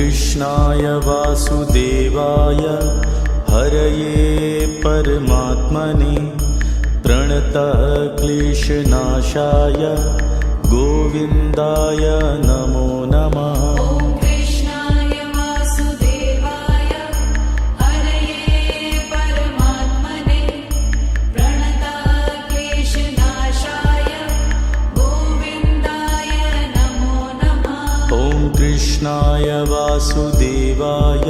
कृष्णाय वासुदेवाय हरये परमात्मने प्रणतः क्लेशनाशाय गोविन्दाय नमो नमः। कृष्णाय वासुदेवाय हरये परमात्मने प्रणतः क्लेशनाशाय गोविन्दाय नमो नमः। कृष्णाय वासुदेवाय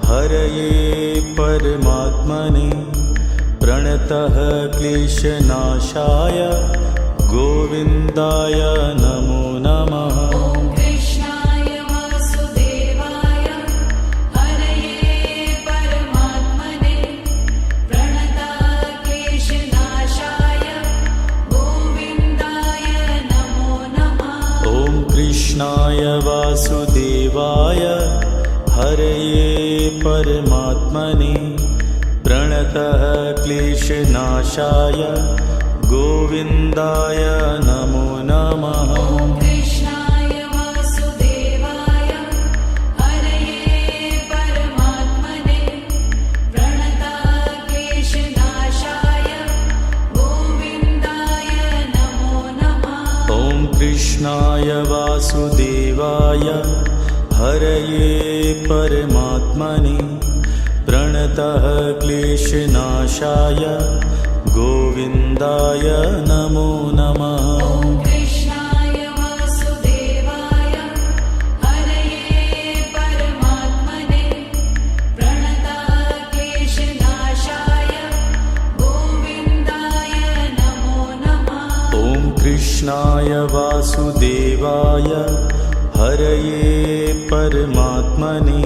हरये परमात्मने प्रणतः क्लेशनाशाय गोविन्दाय नमो नमः। कृष्णाय वासुदेवाय हरये परमात्मने प्रणतः क्लेशनाशाय गोविन्दाय नमो नमः। कृष्णाय वासुदेवाय हरये परमात्मने प्रणतः क्लेशनाशाय गोविन्दाय नमो नमः। कृष्णाय वासुदेवाय हरये परमात्मने प्रणतः क्लेशनाशाय गोविन्दाय नमो नमः। कृष्णाय वासुदेवाय हरये परमात्मने प्रणतः क्लेशनाशाय गोविन्दाय नमो नमः। कृष्णाय वासुदेवाय हरये परमात्मने प्रणतः क्लेशनाशाय गोविन्दाय नमो नमः। कृष्णाय वासुदेवाय हरये परमात्मने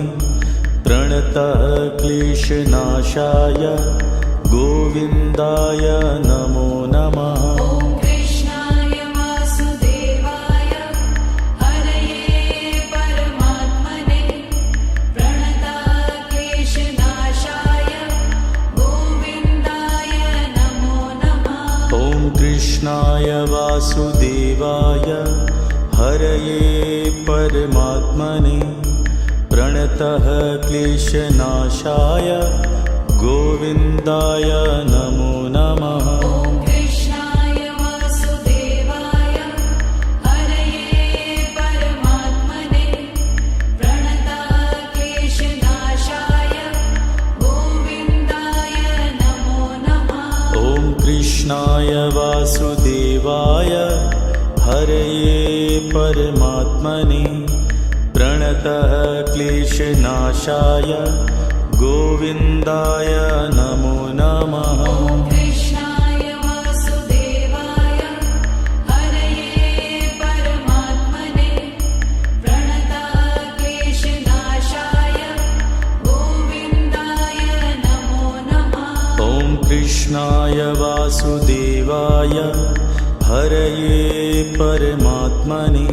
प्रणतः क्लेशनाशाय गोविन्दाय नमो नमः। कृष्णाय वासुदेवाय हरये परमात्मने प्रणतः क्लेशनाशाय गोविन्दाय नमो नमः। कृष्णाय वासुदेवाय हरये परमात्मने प्रणतः क्लेशनाशाय गोविन्दाय नमो नमः। कृष्णाय वासुदेवाय हरये परमात्मने प्रणतः क्लेशनाशाय गोविन्दाय नमो नमः। कृष्णाय वासुदेवाय हरये परमात्मने प्रणतः क्लेशनाशाय गोविन्दाय नमो नमः। कृष्णाय वासुदेवाय हरये परमात्मने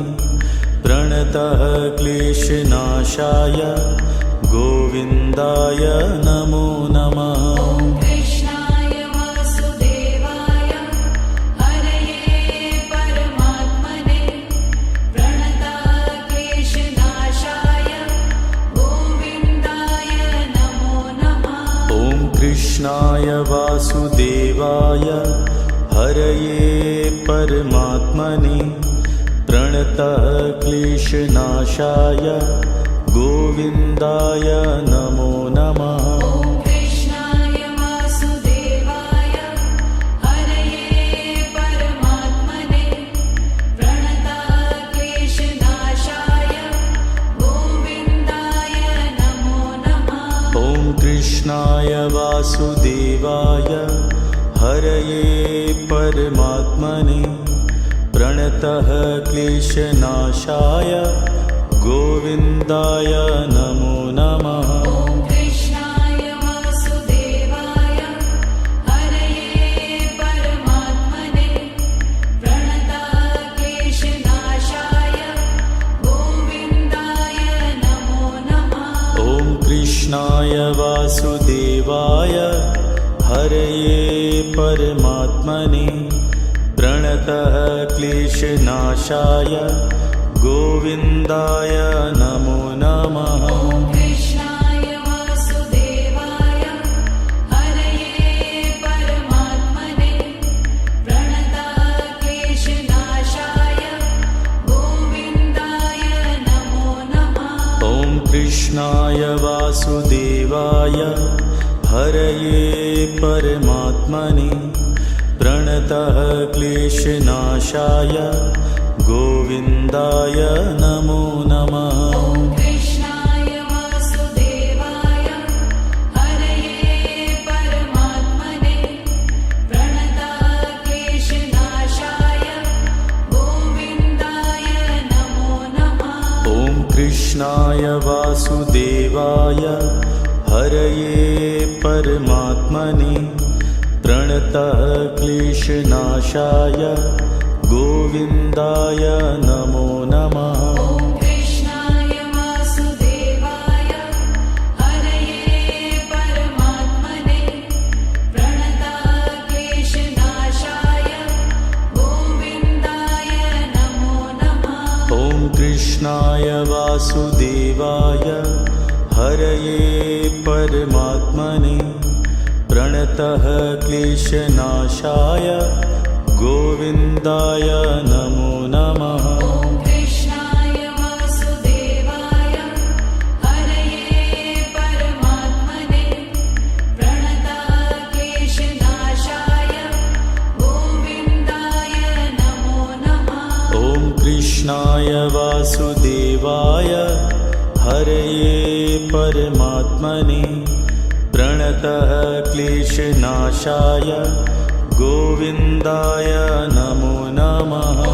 प्रणतः क्लेशनाशाय गोविन्दाय नमो नमः। कृष्णाय वासुदेवाय हरये परमात्मने प्रणतः क्लेशनाशाय गोविन्दाय नमो नमः। कृष्णाय वासुदेवाय हरये परमात्मने प्रणतः क्लेशनाशाय गोविन्दाय नमो नमः। कृष्णाय वासुदेवाय हरये परमात्मने प्रणतः क्लेशनाशाय गोविन्दाय नमो नमः। कृष्णाय वासुदेवाय हरये परमात्मने प्रणतः क्लेशनाशाय गोविन्दाय नमो नमः। कृष्णाय वासुदेवाय हरये परमात्मने प्रणतः क्लेशनाशाय गोविन्दाय नमो नमः। कृष्णाय वासुदेवाय हरये परमात्मने प्रणतः क्लेशनाशाय गोविन्दाय नमो नमः। नमः ॐ कृष्णाय वासुदेवाय हरये परमात्मने प्रणतक्लेशनाशाय गोविन्दाय नमो नमः ॐ कृष्णाय वासुदेवाय हरये परमात्मने प्रणतः क्लेशनाशाय गोविन्दाय नमो नमः ॐ कृष्णाय वासुदेवाय हरये परमात्मने प्रणतक्लेशनाशाय गोविन्दाय नमो नमः ॐ कृष्णाय वासुदेवाय हरये परमात्मने प्रणतः क्लेशनाशाय गोविन्दाय नमो नमः ॐ कृष्णाय वासुदेवाय हरये परमात्मने प्रणतक्लेशनाशाय गोविन्दाय नमो नमः ॐ कृष्णाय वासुदेवाय हरये परमात्मने प्रणतः क्लेशनाशाय गोविन्दाय नमो नमः ॐ कृष्णाय वासुदेवाय हरये परमात्मने प्रणतक्लेशनाशाय गोविन्दाय नमो नमः ॐ कृष्णाय वासुदेवाय हरये परमात्मने प्रणतः क्लेशनाशाय गोविन्दाय नमो नमः ॐ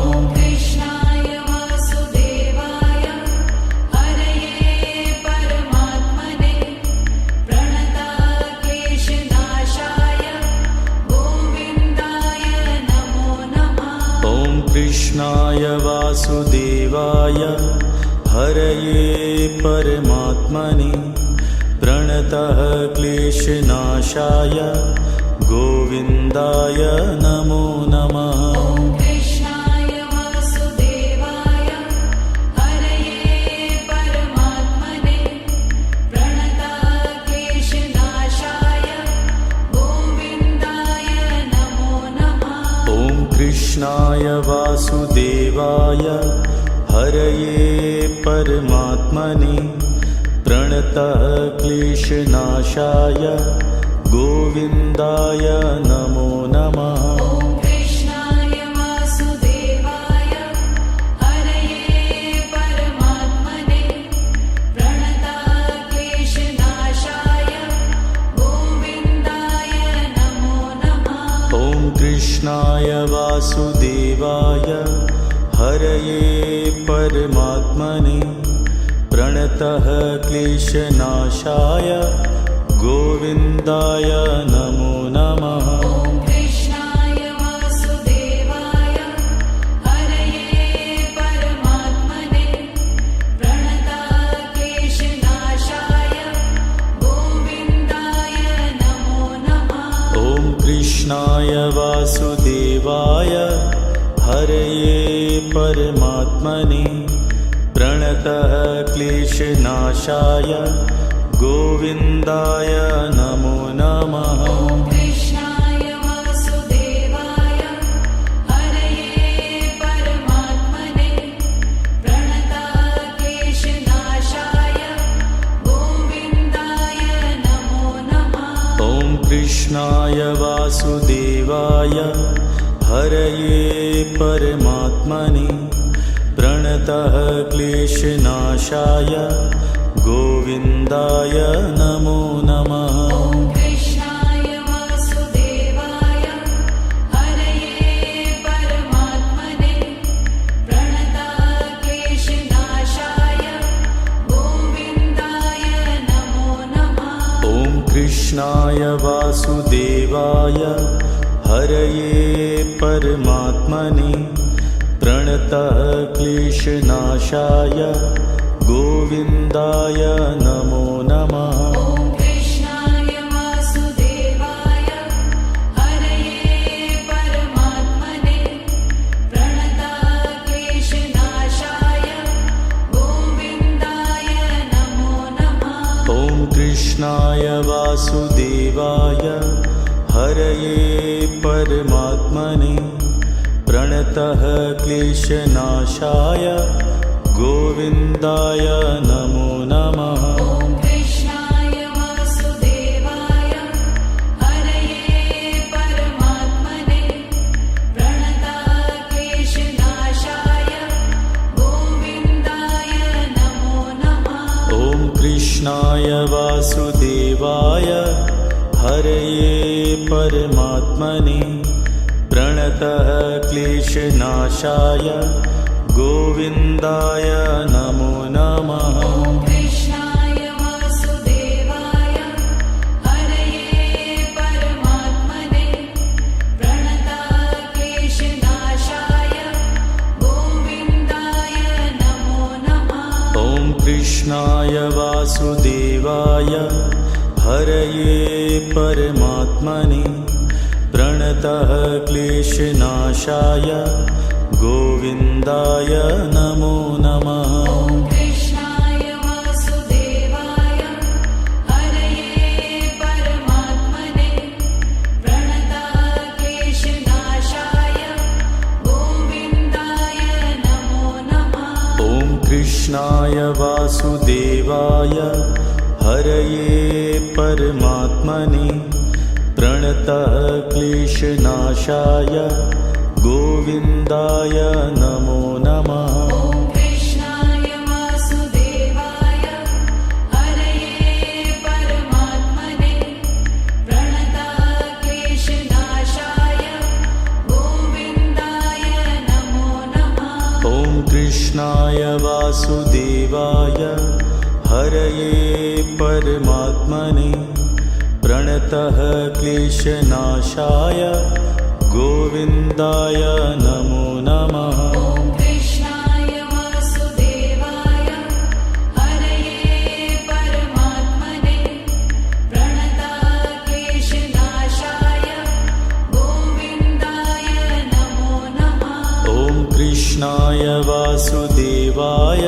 कृष्णाय वासुदेवाय हरये परमात्मने प्रणतक्लेशनाशाय गोविन्दाय नमो नमः ॐ कृष्णाय वासुदेवाय हरये परमात्मने प्रणतः क्लेशनाशाय गोविन्दाय नमो नमः ॐ कृष्णाय वासुदेवाय हरये परमात्मने प्रणतक्लेशनाशाय गोविन्दाय नमो नमः ॐ कृष्णाय वासुदेवाय हरये परमात्मने प्रणतः क्लेशनाशाय गोविन्दाय नमो नमः ॐ कृष्णाय वासुदेवाय हरये परमात्मने प्रणतक्लेशनाशाय गोविन्दाय नमो नमः ॐ कृष्णाय वासुदेवाय हरये परमात्मने प्रणतः क्लेशनाशाय गोविन्दाय नमो नमः ॐ कृष्णाय वासुदेवाय हरये परमात्मने प्रणतक्लेशनाशाय गोविन्दाय नमो नमः ॐ कृष्णाय वासुदेवाय हरये परमात्मने प्रणतः क्लेशनाशाय गोविन्दाय नमो नमः ॐ कृष्णाय वासुदेवाय हरये परमात्मने प्रणतक्लेशनाशाय गोविन्दाय नमो नमः ॐ कृष्णाय वासुदेवाय हरये परमात्मने प्रणतः क्लेशनाशाय गोविन्दाय नमो नमः ॐ कृष्णाय वासुदेवाय हरये परमात्मने प्रणतक्लेशनाशाय गोविन्दाय नमो नमः ॐ कृष्णाय वासुदेवाय हरये परमात्मने प्रणतः क्लेशनाशाय गोविन्दाय नमो नमः ॐ कृष्णाय वासुदेवाय हरये परमात्मने प्रणतक्लेशनाशाय गोविन्दाय नमो कृष्णाय वासुदेवाय हरये परमात्मने प्रणतः क्लेशनाशाय गोविन्दाय नमो नमः। ॐ कृष्णाय वासुदेवाय हरये परमात्मने प्रणतः क्लेशनाशाय गोविन्दाय नमो नमः। ॐ कृष्णाय वासुदेवाय हरये परमात्मने प्रणतः क्लेशनाशाय गोविन्दाय नमो नमः। ॐ कृष्णाय वासुदेवाय हरये परमात्मने प्रणतः क्लेशनाशाय गोविन्दाय नमो नमः। ॐ कृष्णाय वासुदेवाय हरये परमात्मने प्रणतः क्लेशनाशाय गोविन्दाय नमो नमः। ॐ कृष्णाय वासुदेवाय हरये परमात्मने प्रणतः क्लेशनाशाय गोविन्दाय नमो नमः। ॐ कृष्णाय वासुदेवाय हरये परमात्मने प्रणतः क्लेशनाशाय गोविन्दाय नमो नमः। ॐ कृष्णाय वासुदेवाय हरये परमात्मने प्रणतः क्लेशनाशाय गोविन्दाय नमो नमः। ॐ कृष्णाय वासुदेवाय हरये परमात्मने प्रणतः क्लेशनाशाय गोविन्दाय नमो नमः। ॐ कृष्णाय वासुदेवाय हरये परमात्मने प्रणतः क्लेशनाशाय गोविन्दाय नमो नमः। ॐ कृष्णाय वासुदेवाय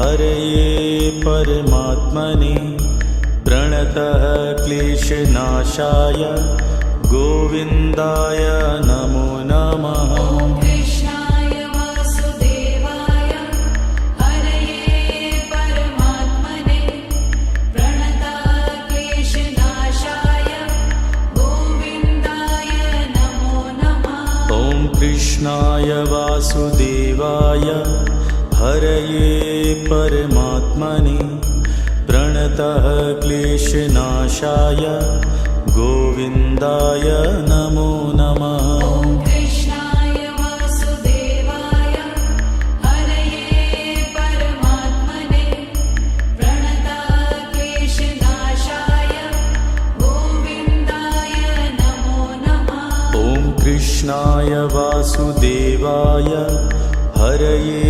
हरये परमात्मने प्रणतः क्लेशनाशाय गोविन्दाय नमो नमः। ॐ कृष्णाय वासुदेवाय हरये परमात्मने प्रणतः क्लेशनाशाय गोविन्दाय नमो नमः। ॐ कृष्णाय वासुदेवाय हरये परमात्मने प्रणतः क्लेशनाशाय गोविन्दाय नमो नमः। ॐ कृष्णाय वासुदेवाय हरये परमात्मने प्रणतः क्लेशनाशाय गोविन्दाय नमो नमः। ॐ कृष्णाय वासुदेवाय हरये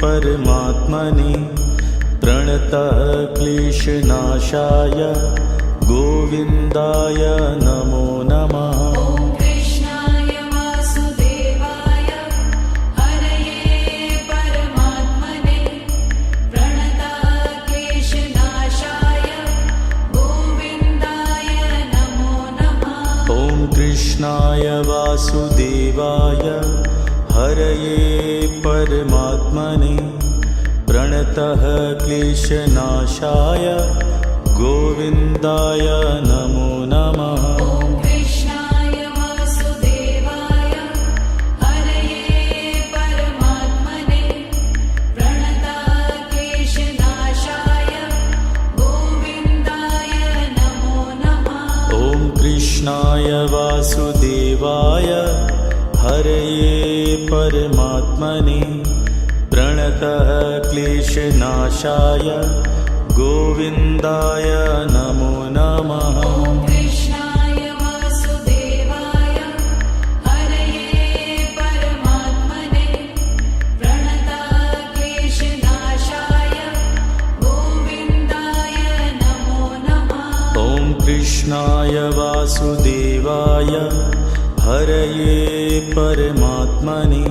परमात्मने प्रणतः क्लेशनाशाय गोविन्दाय नमो नमः। ॐ कृष्णाय वासुदेवाय हरये परमात्मने प्रणतः क्लेशनाशाय गोविन्दाय नमो नमः। ॐ कृष्णाय वासुदेवाय हरये परमात्मने प्रणतः क्लेशनाशाय गोविन्दाय नमो नमः। ॐ कृष्णाय वासुदेवाय हरये परमात्मने प्रणतः क्लेशनाशाय गोविन्दाय नमो नमः। ॐ कृष्णाय वासुदेवाय हरये परमात्मने प्रणतः क्लेशनाशाय गोविन्दाय नमो नमः। ॐ कृष्णाय वासुदेवाय हरये परमात्मने प्रणतः क्लेशनाशाय गोविन्दाय नमो नमः। ॐ कृष्णाय वासुदेवाय हरये परमात्मने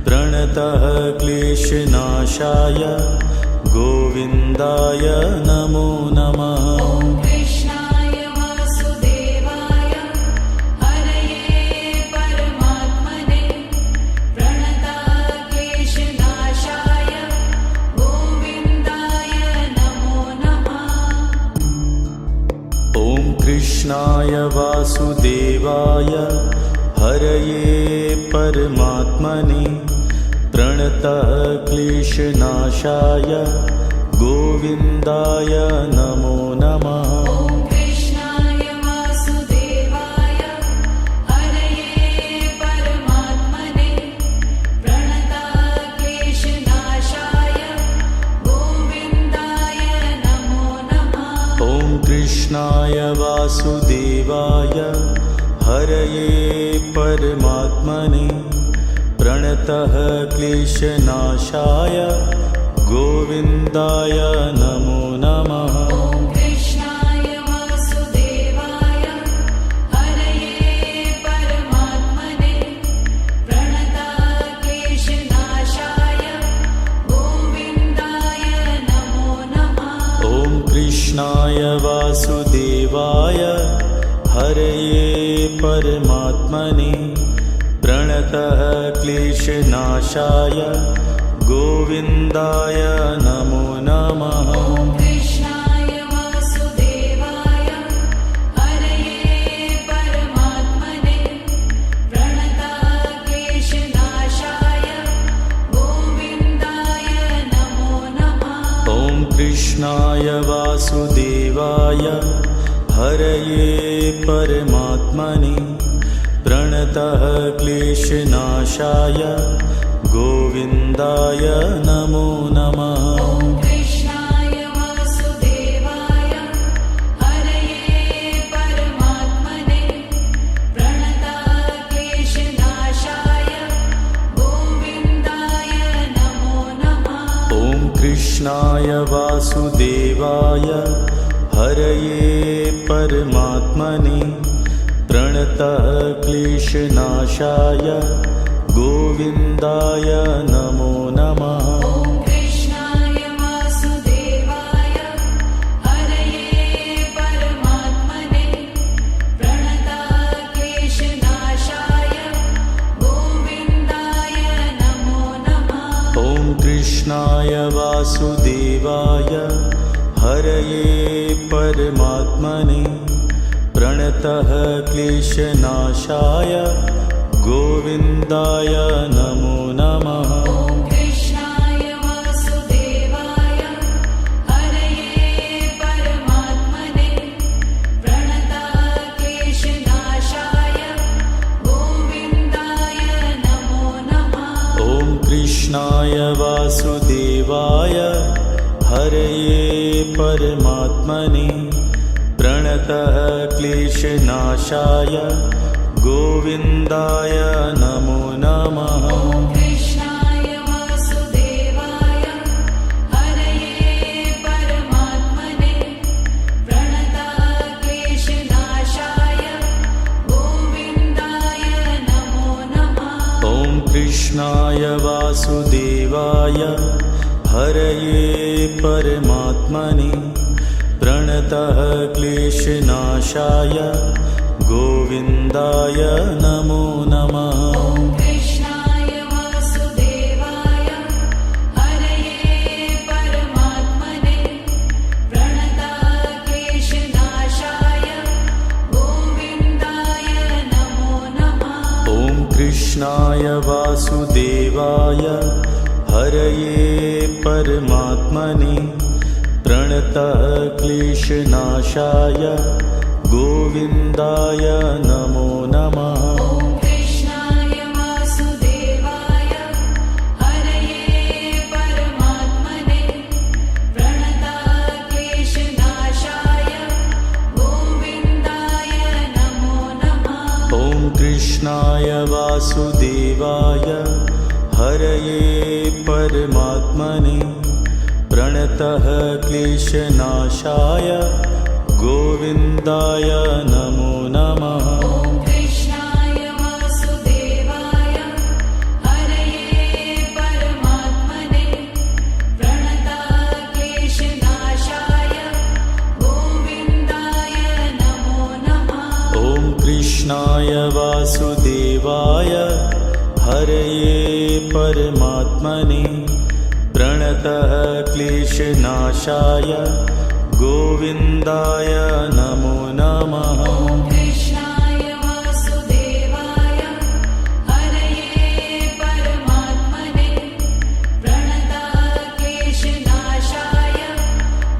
प्रणतः क्लेशनाशाय गोविन्दाय नमो नमः। ॐ कृष्णाय वासुदेवाय हरये परमात्मने प्रणतक्लेशनाशाय गोविन्दाय नमो नमः। ॐ कृष्णाय वासुदेवाय हरये परमात्मने प्रणतक्लेशनाशाय गोविन्दाय नमो नमः। ॐ कृष्णाय वासुदेवाय हरये परमात्मने प्रणतक्लेशनाशाय गोविन्दाय नमो नमः। ॐ कृष्णाय वासुदेवाय हरये परमात्मने प्रणतः क्लेशनाशाय गोविन्दाय नमो नमः। ॐ कृष्णाय वासुदेवाय हरये परमात्मने प्रणतक्लेशनाशाय गोविन्दाय नमो नमः। ॐ कृष्णाय वासुदेवाय हरये परमात्मने प्रणतः क्लेशनाशाय गोविन्दाय नमो नमः। ॐ कृष्णाय वासुदेवाय हरये परमात्मने प्रणतक्लेशनाशाय गोविन्दाय नमो नमः। ॐ कृष्णाय वासुदेवाय हरये परमात्मने प्रणतः क्लेशनाशाय गोविन्दाय नमो नमः। ॐ कृष्णाय वासुदेवाय हरये परमात्मने प्रणतक्लेशनाशाय गोविन्दाय नमो नमः। ॐ कृष्णाय वासुदेवाय हरये परमात्मने प्रणतः क्लेशनाशाय गोविन्दाय नमो नमः। ॐ कृष्णाय वासुदेवाय हरये परमात्मने प्रणतक्लेशनाशाय गोविन्दाय नमो नमः। ॐ कृष्णाय वासुदेवाय हरये परमात्मने प्रणतः क्लेशनाशाय गोविन्दाय नमो नमः। ॐ कृष्णाय वासुदेवाय हरये परमात्मने प्रणतक्लेशनाशाय गोविन्दाय नमो नमः। ॐ कृष्णाय वासुदेवाय हरये परमात्मने प्रणतः क्लेशनाशाय गोविन्दाय नमो नमः। ॐ कृष्णाय वासुदेवाय हरये परमात्मने प्रणतक्लेशनाशाय गोविन्दाय नमो नमः। ॐ कृष्णाय वासुदेवाय हरये परमात्मने प्रणतः क्लेशनाशाय गोविन्दाय नमो नमः। ॐ कृष्णाय वासुदेवाय हरये परमात्मने प्रणतक्लेशनाशाय गोविन्दाय नमो नमः। ॐ कृष्णाय वासुदेवाय हरये परमात्मने प्रणतः क्लेशनाशाय गोविन्दाय नमो नमः। ॐ कृष्णाय वासुदेवाय हरये परमात्मने प्रणतक्लेशनाशाय गोविन्दाय नमो नमः। ॐ कृष्णाय वासुदेवाय हरये परमात्मने प्रणतः क्लेशनाशाय गोविन्दाय नमो नमः। ॐ कृष्णाय वासुदेवाय हरये परमात्मने प्रणतक्लेशनाशाय वासुदेवाय हरये परमात्मने प्रणतः क्लेशनाशाय गोविन्दाय नमो नमः। ॐ कृष्णाय वासुदेवाय हरये परमात्मने प्रणतः क्लेशनाशाय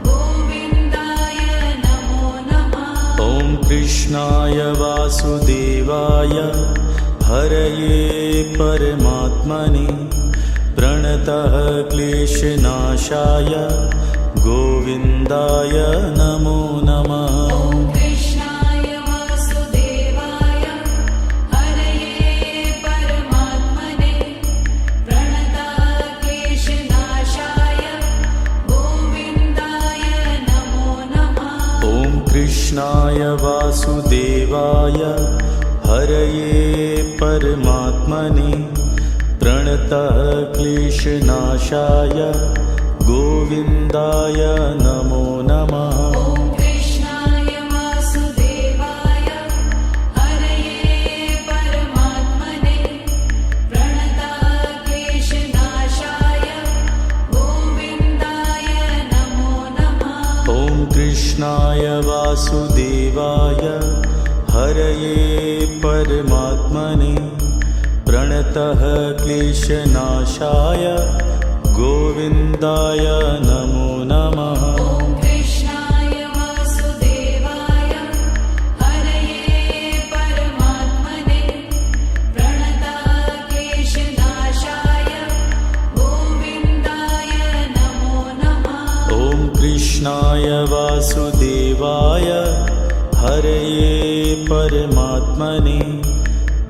गोविन्दाय नमो नमः। ॐ कृष्णाय वासुदेवाय हरये परमात्मने प्रणतः क्लेशनाशाय गोविन्दाय नमो नमः। ॐ कृष्णाय वासुदेवाय हरये परमात्मने प्रणतः क्लेशनाशाय गोविन्दाय नमो नमः। ॐ कृष्णाय वासुदेवाय हरये परमात्मने प्रणतः क्लेशनाशाय गोविन्दाय नमो नमः। ॐ कृष्णाय वासुदेवाय हरये परमात्मने प्रणतः क्लेशनाशाय गोविन्दाय नमो नमः। ॐ कृष्णाय वासुदेवाय हरये परमात्मने प्रणतः क्लेशनाशाय गोविन्दाय नमो नमः। ॐ कृष्णाय वासुदेवाय हरये परमात्मने प्रणतः क्लेशनाशाय गोविन्दाय नमो नमः। ॐ कृष्णाय वासुदेवाय हरये परमात्मने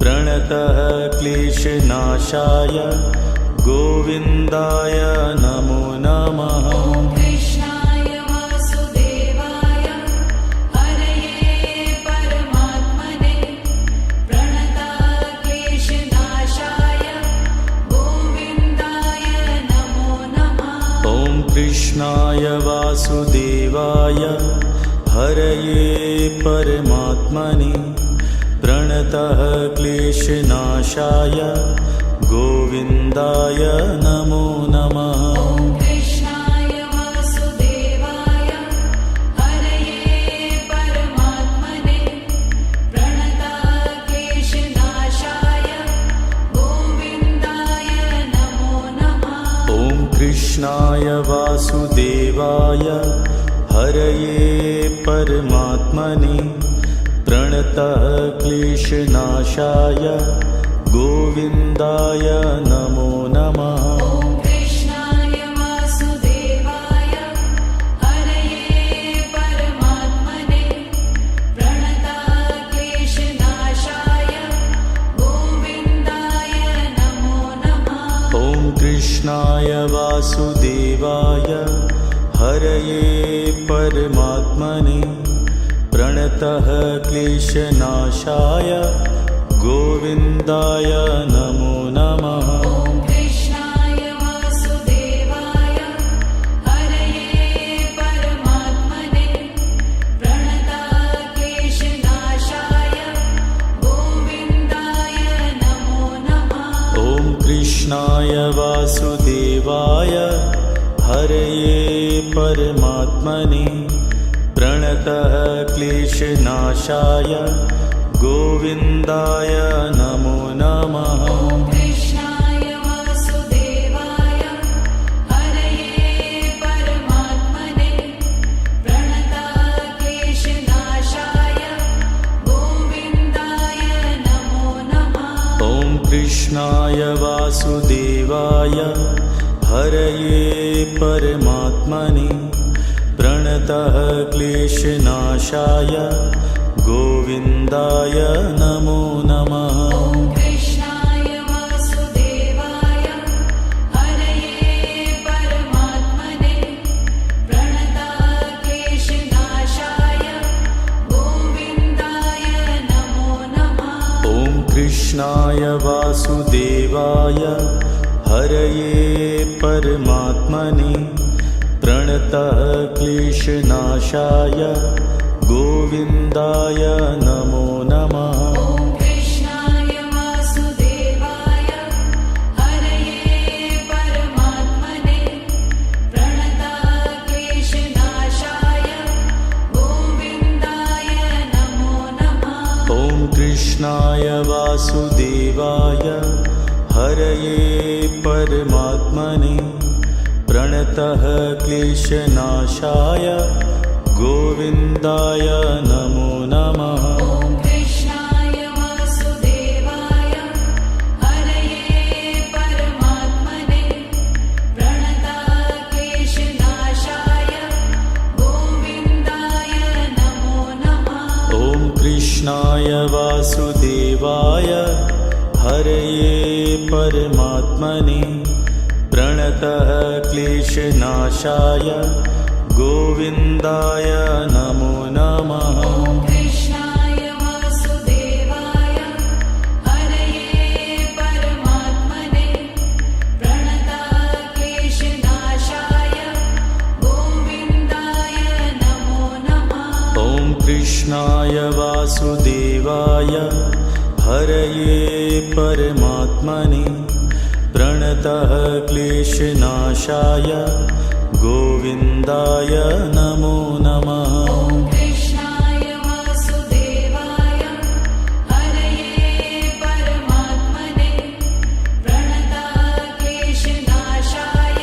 प्रणतः क्लेशनाशाय गोविन्दाय नमो नमः। ॐ कृष्णाय वासुदेवाय हरये परमात्मने प्रणतः क्लेशनाशाय गोविन्दाय नमो नमः। ॐ कृष्णाय वासुदेवाय हरये परमात्मने प्रणतः क्लेशनाशाय गोविन्दाय नमो नमः। ॐ कृष्णाय वासुदेवाय हरये परमात्मने प्रणतः क्लेशनाशाय गोविन्दाय नमो नमः। ॐ कृष्णाय वासुदेवाय हरये परमात्मने प्रणतः क्लेशनाशाय गोविन्दाय नमो नमः। ॐ कृष्णाय वासुदेवाय हरये परमात्मने प्रणतः क्लेशनाशाय गोविन्दाय नमो नमः। ॐ कृष्णाय वासुदेवाय हरये परमात्मने प्रणतः क्लेशनाशाय गोविन्दाय नमो नमः। ॐ कृष्णाय वासुदेवाय हरये परमात्मने प्रणतः क्लेशनाशाय गोविन्दाय नमो नमः। ॐ कृष्णाय वासुदेवाय हरये परमात्मने प्रणतः क्लेशनाशाय गोविन्दाय नमो नमः। ॐ कृष्णाय वासुदेवाय हरये परमात्मने प्रणतः क्लेशनाशाय गोविन्दाय नमो नमः। ॐ कृष्णाय वासुदेवाय हरये परमात्मने प्रणतः क्लेशनाशाय गोविन्दाय नमो नमः। ॐ कृष्णाय वासुदेवाय हरये परमात्मने प्रणतः क्लेशनाशाय गोविन्दाय नमो नमः। ॐ कृष्णाय वासुदेवाय हरये परमात्मने प्रणतः क्लेशनाशाय गोविन्दाय नमो नमः। ॐ कृष्णाय वासुदेवाय हरये परमात्मने प्रणतः क्लेशनाशाय गोविन्दाय नमो नमः। ॐ कृष्णाय वासुदेवाय हरये परमात्मने प्रणताः क्लेशनाशाय गोविन्दाय नमो नमः। ॐ कृष्णाय वासुदेवाय हरये परमात्मने प्रणतः क्लेशनाशाय गोविन्दाय नमो नमः। ॐ कृष्णाय वासुदेवाय हरये परमात्मने प्रणताः क्लेशनाशाय गोविन्दाय नमो नमः। ॐ कृष्णाय वासुदेवाय हरये परमात्मने प्रणतः क्लेशनाशाय गोविन्दाय नमो नमः। ॐ कृष्णाय वासुदेवाय हरये परमात्मने प्रणताः क्लेशनाशाय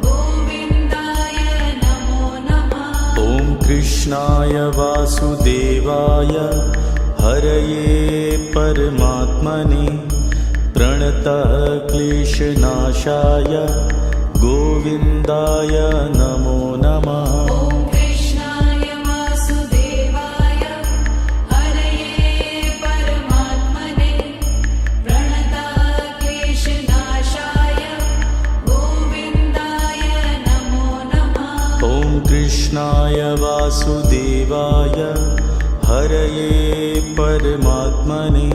गोविन्दाय नमो नमः। ॐ कृष्णाय वासुदेवाय हरये परमात्मने प्रणतः क्लेशनाशाय गोविन्दाय नमो नमः। ॐ कृष्णाय वासुदेवाय हरये परमात्मने प्रणताः क्लेशनाशाय गोविन्दाय नमो नमः। ॐ कृष्णाय वासुदेवाय हरये परमात्मने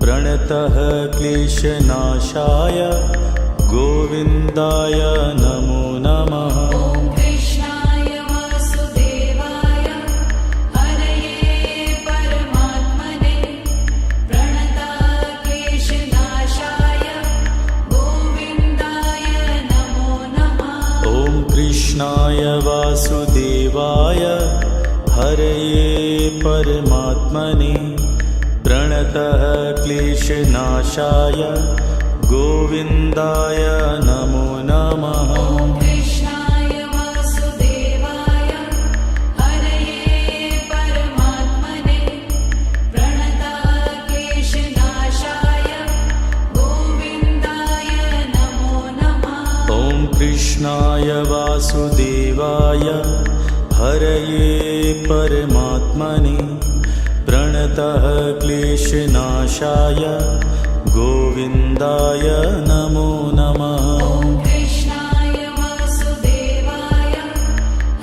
प्रणतः क्लेशनाशाय गोविन्दाय नमो नमः। ॐ कृष्णाय वासुदेवाय हरये परमात्मने प्रणताः क्लेशनाशाय गोविन्दाय नमो नमः। ॐ कृष्णाय वासुदेवाय हरये परमात्मने प्रणतः क्लेशनाशाय गोविन्दाय नमो नमः। ॐ कृष्णाय वासुदेवाय हरये परमात्मने प्रणताः क्लेशनाशाय गोविन्दाय नमो नमः। ॐ कृष्णाय वासुदेवाय हरये परमात्मने प्रणतः क्लेशनाशाय गोविन्दाय नमो नमः। ॐ कृष्णाय वासुदेवाय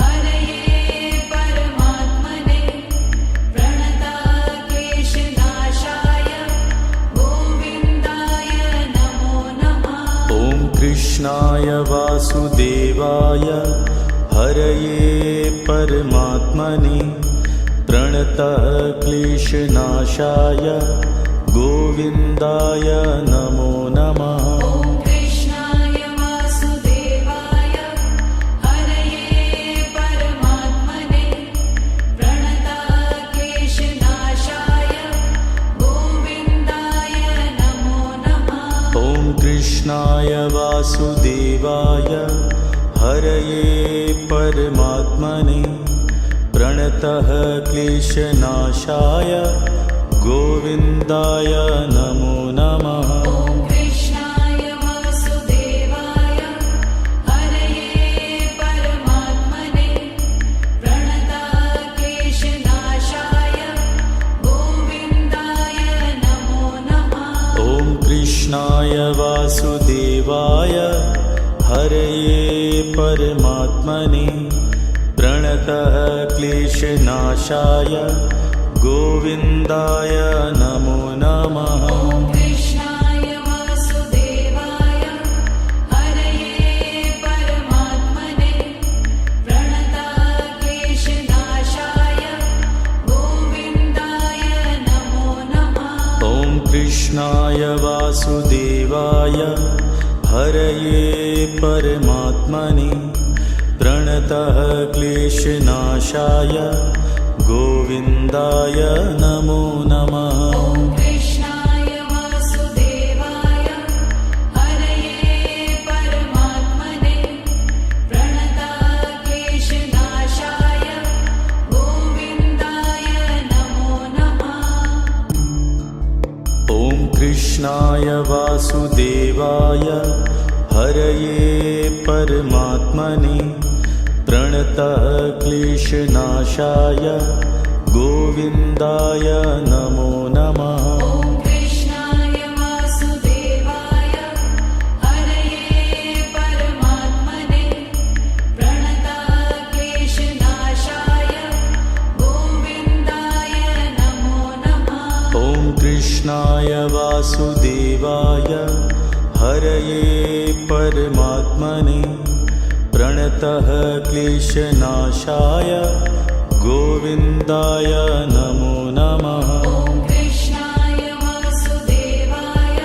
हरये परमात्मने प्रणताः क्लेशनाशाय गोविन्दाय नमो नमः। ॐ कृष्णाय वासुदेवाय हरये परमात्मने प्रणतः क्लेशनाशाय गोविन्दाय नमो नमः। ॐ कृष्णाय वासुदेवाय हरये परमात्मने प्रणताः क्लेशनाशाय गोविन्दाय नमो नमः। ॐ कृष्णाय वासुदेवाय हरये परमात्मने प्रणतः क्लेशनाशाय गोविन्दाय नमो नमः। ॐ कृष्णाय वासुदेवाय हरये परमात्मने प्रणताः क्लेशनाशाय गोविन्दाय नमो नमः। ॐ कृष्णाय वासुदेवाय हरये परमात्मने प्रणतः क्लेशनाशाय गोविन्दाय नमो नमः। ॐ कृष्णाय वासुदेवाय हरये परमात्मने प्रणताः क्लेशनाशाय गोविन्दाय नमो नमः। ॐ कृष्णाय वासुदेवाय हरये परमात्मने प्रणतः क्लेशनाशाय गोविन्दाय नमो नमः। ॐ कृष्णाय वासुदेवाय हरये परमात्मने प्रणतक्लेशनाशाय गोविन्दाय नमो नमः। ॐ कृष्णाय वासुदेवाय हरये परमात्मने प्रणतक्लेशनाशाय गोविन्दाय नमो नमः। ॐ कृष्णाय वासुदेवाय हरये परमात्मने प्रणतक्लेशनाशाय गोविन्दाय नमो नमः। ॐ कृष्णाय वासुदेवाय हरये परमात्मने प्रणतः क्लेशनाशाय गोविन्दाय नमो नमः। ॐ कृष्णाय वासुदेवाय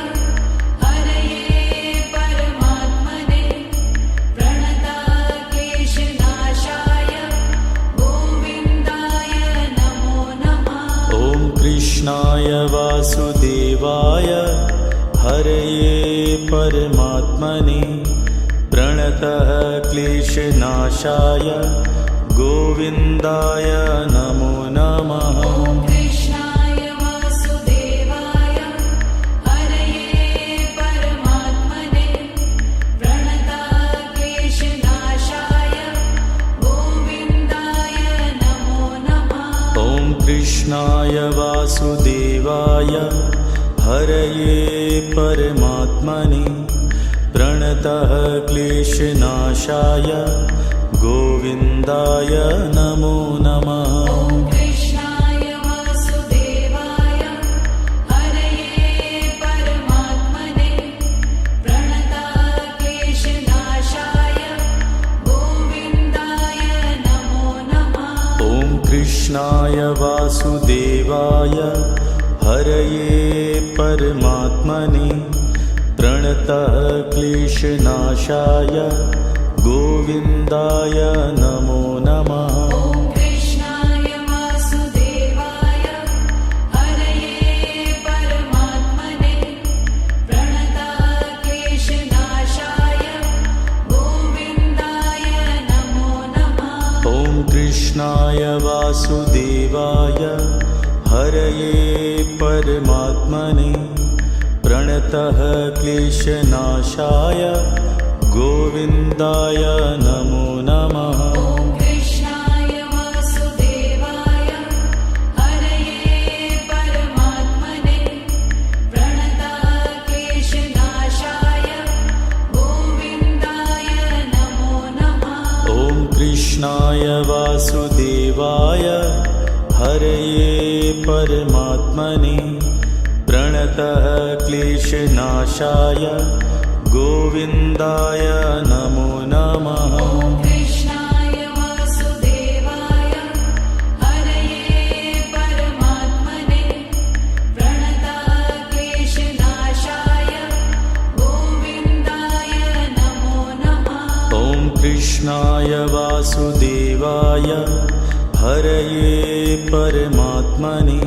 हरये परमात्मने प्रणतक्लेशनाशाय गोविन्दाय नमो नमः। ॐ कृष्णाय वासुदेवाय हरये परमात्मने प्रणतः क्लेशनाशाय गोविन्दाय नमो नमः। ॐ कृष्णाय वासुदेवाय हरये परमात्मने प्रणतक्लेशनाशाय गोविन्दाय नमो नमः। ॐ कृष्णाय वासुदेवाय हरये परमात्मने प्रणतः क्लेशनाशाय गोविन्दाय नमो नमः। ॐ कृष्णाय वासुदेवाय हरये परमात्मने प्रणतक्लेशनाशाय गोविन्दाय नमो नमः। ॐ कृष्णाय वासुदेवाय हरये परमात्मने प्रणतः क्लेशनाशाय गोविन्दाय नमो नमः। ॐ कृष्णाय वासुदेवाय हरये परमात्मने प्रणतक्लेशनाशाय गोविन्दाय नमो नमः। ॐ कृष्णाय वासुदेवाय हरये परमात्मने प्रणतः क्लेशनाशाय गोविन्दाय नमो नमः। ॐ कृष्णाय वासुदेवाय हरये परमात्मने प्रणतक्लेशनाशाय गोविन्दाय नमो नमः। ॐ कृष्णाय वासुदेवाय हरये परमात्मने प्रणतः क्लेशनाशाय गोविन्दाय नमो नमः। ॐ कृष्णाय वासुदेवाय हरये परमात्मने प्रणतक्लेशनाशाय गोविन्दाय नमो नमः। ॐ कृष्णाय वासुदेवाय हरये परमात्मने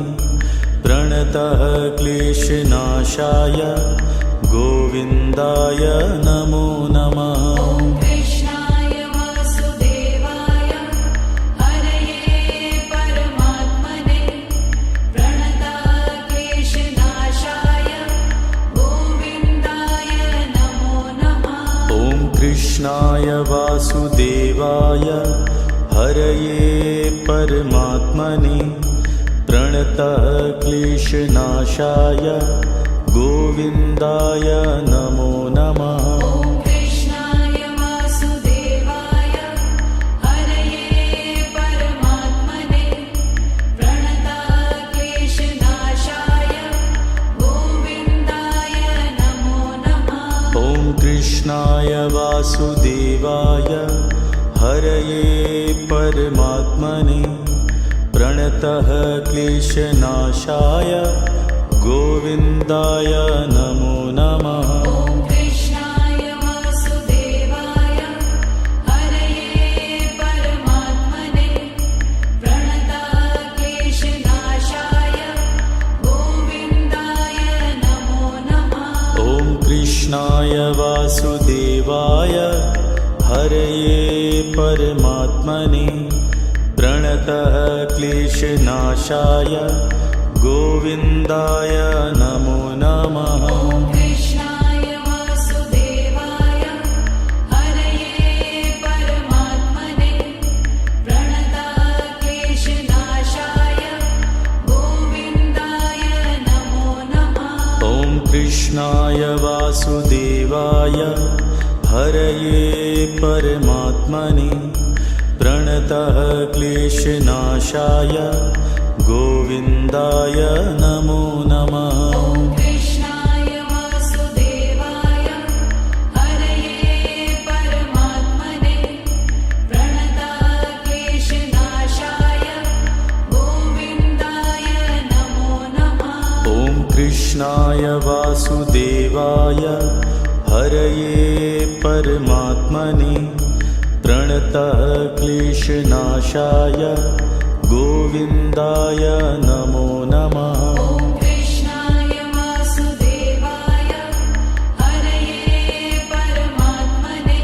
प्रणतः क्लेशनाशाय गोविन्दाय नमो नमः। ॐ कृष्णाय वासुदेवाय हरये परमात्मने प्रणतक्लेशनाशाय गोविन्दाय नमो नमः। ॐ कृष्णाय वासुदेवाय हरये परमात्मने प्रणतः क्लेशनाशाय गोविन्दाय नमो नमः। ॐ कृष्णाय वासुदेवाय हरये परमात्मने प्रणतक्लेशनाशाय गोविन्दाय नमो नमः। ॐ कृष्णाय वासुदेवाय हरये परमात्मने प्रणतः क्लेशनाशाय गोविन्दाय नमो नमः। ॐ कृष्णाय वासुदेवाय हरये परमात्मने प्रणतक्लेशनाशाय हरये परमात्मने प्रणतः क्लेशनाशाय गोविन्दाय नमो नमः। ॐ कृष्णाय वासुदेवाय हरये परमात्मने प्रणतः क्लेशनाशाय गोविन्दाय नमो नमः। ॐ कृष्णाय वासुदेवाय हरये परमात्मने प्रणतः क्लेशनाशाय गोविन्दाय नमो नमः। ॐ कृष्णाय वासुदेवाय हरये परमात्मने प्रणतः क्लेशनाशाय गोविन्दाय नमो नमः। ॐ कृष्णाय वासुदेवाय हरये परमात्मने प्रणतः क्लेशनाशाय गोविन्दाय नमो नमः। ॐ कृष्णाय वासुदेवाय हरये परमात्मने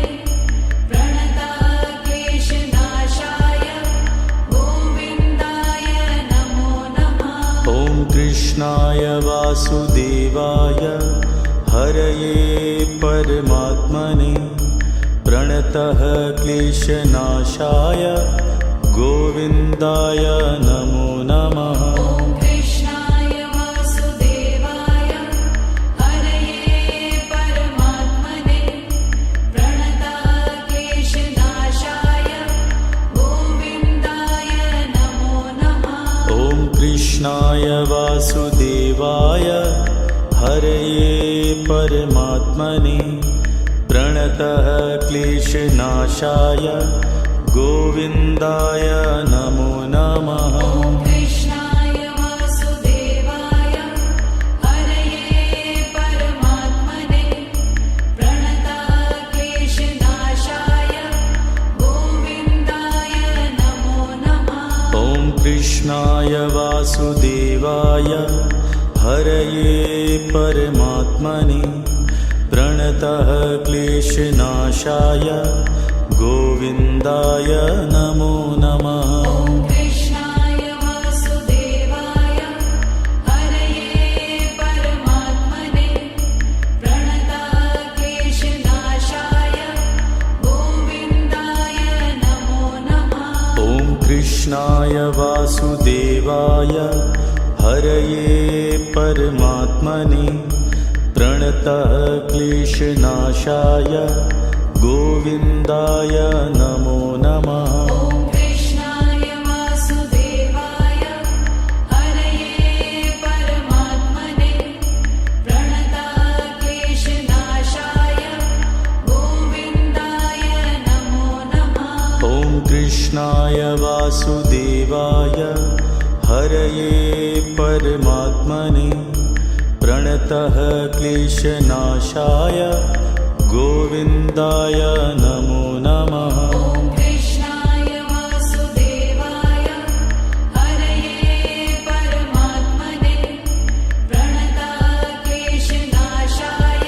प्रणतः क्लेशनाशाय गोविन्दाय नमो नमः। ॐ कृष्णाय वासुदेवाय हरये परमात्मने प्रणतः क्लेशनाशाय गोविन्दाय नमो नमः। ॐ कृष्णाय वासुदेवाय हरये परमात्मने प्रणतः क्लेशनाशाय गोविन्दाय नमो नमः। ॐ कृष्णाय वासुदेवाय हरये परमात्मने प्रणतः क्लेशनाशाय गोविन्दाय नमो नमः। ॐ कृष्णाय वासुदेवाय हरये परमात्मने प्रणतः क्लेशनाशाय गोविन्दाय नमो नमः। ॐ कृष्णाय वासुदेवाय हरये परमात्मने प्रणतः क्लेशनाशाय गोविन्दाय नमो नमः। ॐ कृष्णाय वासुदेवाय हरये परमात्मने प्रणतः क्लेशनाशाय गोविन्दाय नमो नमः। ॐ कृष्णाय वासुदेवाय हरये परमात्मने प्रणतः क्लेशनाशाय गोविन्दाय नमो नमः। ॐ कृष्णाय वासुदेवाय हरये परमात्मने प्रणतः क्लेशनाशाय गोविन्दाय नमो नमः। ॐ कृष्णाय वासुदेवाय हरये परमात्मने प्रणतः क्लेशनाशाय गोविन्दाय नमो नमः। ॐ कृष्णाय वासुदेवाय हरये परमात्मने प्रणतः क्लेशनाशाय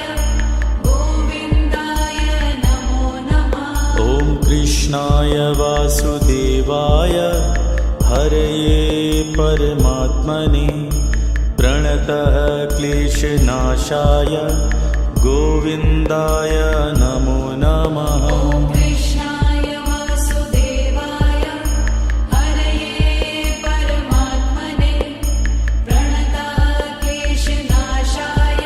गोविन्दाय नमो नमः। ॐ कृष्णाय वासुदेवाय हरये परमात्मने प्रणतः क्लेशनाशाय गोविन्दाय नमो नमः। ॐ कृष्णाय वासुदेवाय हरये परमात्मने प्रणतः क्लेशनाशाय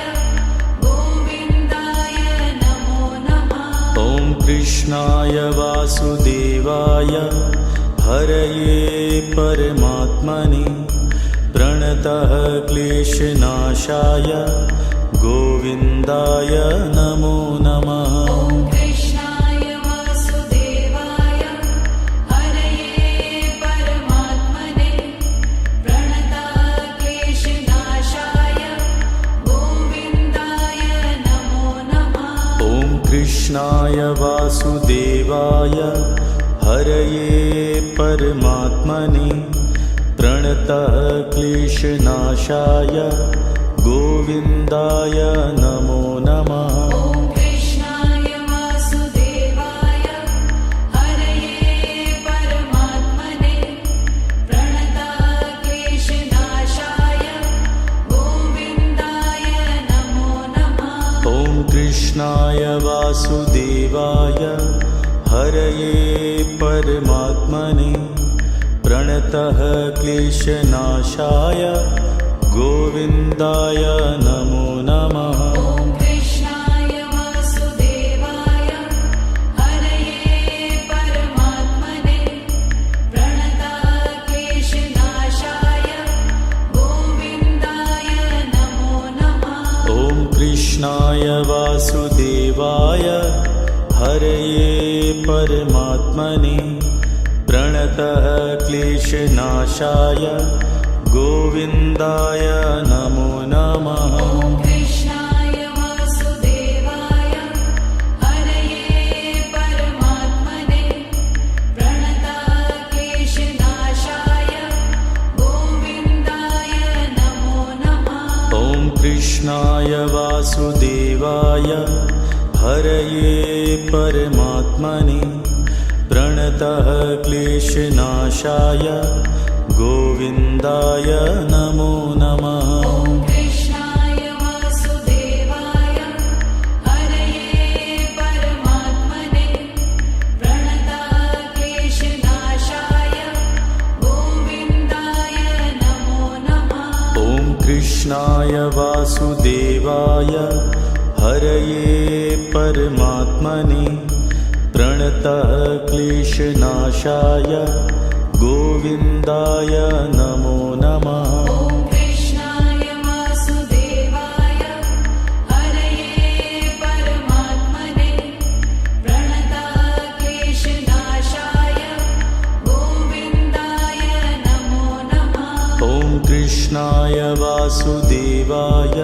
गोविन्दाय नमो नमः। ॐ कृष्णाय वासुदेवाय हरये परमात्मने प्रणतः क्लेशनाशाय गोविन्दाय नमो नमः। ॐ कृष्णाय वासुदेवाय हरये परमात्मने प्रणतः क्लेशनाशाय गोविन्दाय नमो नमः। ॐ कृष्णाय वासुदेवाय हरये परमात्मने प्रणतः क्लेशनाशाय गोविन्दाय नमो नमः। ॐ कृष्णाय वासुदेवाय कृष्णाय वासुदेवाय हरये परमात्मने प्रणतः क्लेशनाशाय गोविन्दाय नमो नमः। ॐ कृष्णाय वासुदेवाय हरये परमात्मने प्रणतः क्लेशनाशाय गोविन्दाय नमो नमः। ॐ कृष्णाय वासुदेवाय हरये परमात्मने प्रणतः क्लेशनाशाय गोविन्दाय नमो नमः। ॐ कृष्णाय वासुदेवाय हरये परमात्मने प्रणतः क्लेशनाशाय गोविन्दाय नमो नमः। ॐ कृष्णाय वासुदेवाय हरये परमात्मने प्रणतः क्लेशनाशाय गोविन्दाय नमो नमः। ॐ कृष्णाय वासुदेवाय हरये परमात्मने प्रणतः क्लेशनाशाय गोविन्दाय नमो नमः। ॐ कृष्णाय वासुदेवाय हरये परमात्मने प्रणतः क्लेशनाशाय गोविन्दाय नमो नमः। ॐ कृष्णाय वासुदेवाय हरये परमात्मने प्रणतः क्लेशनाशाय गोविन्दाय नमो नमः। ॐ कृष्णाय वासुदेवाय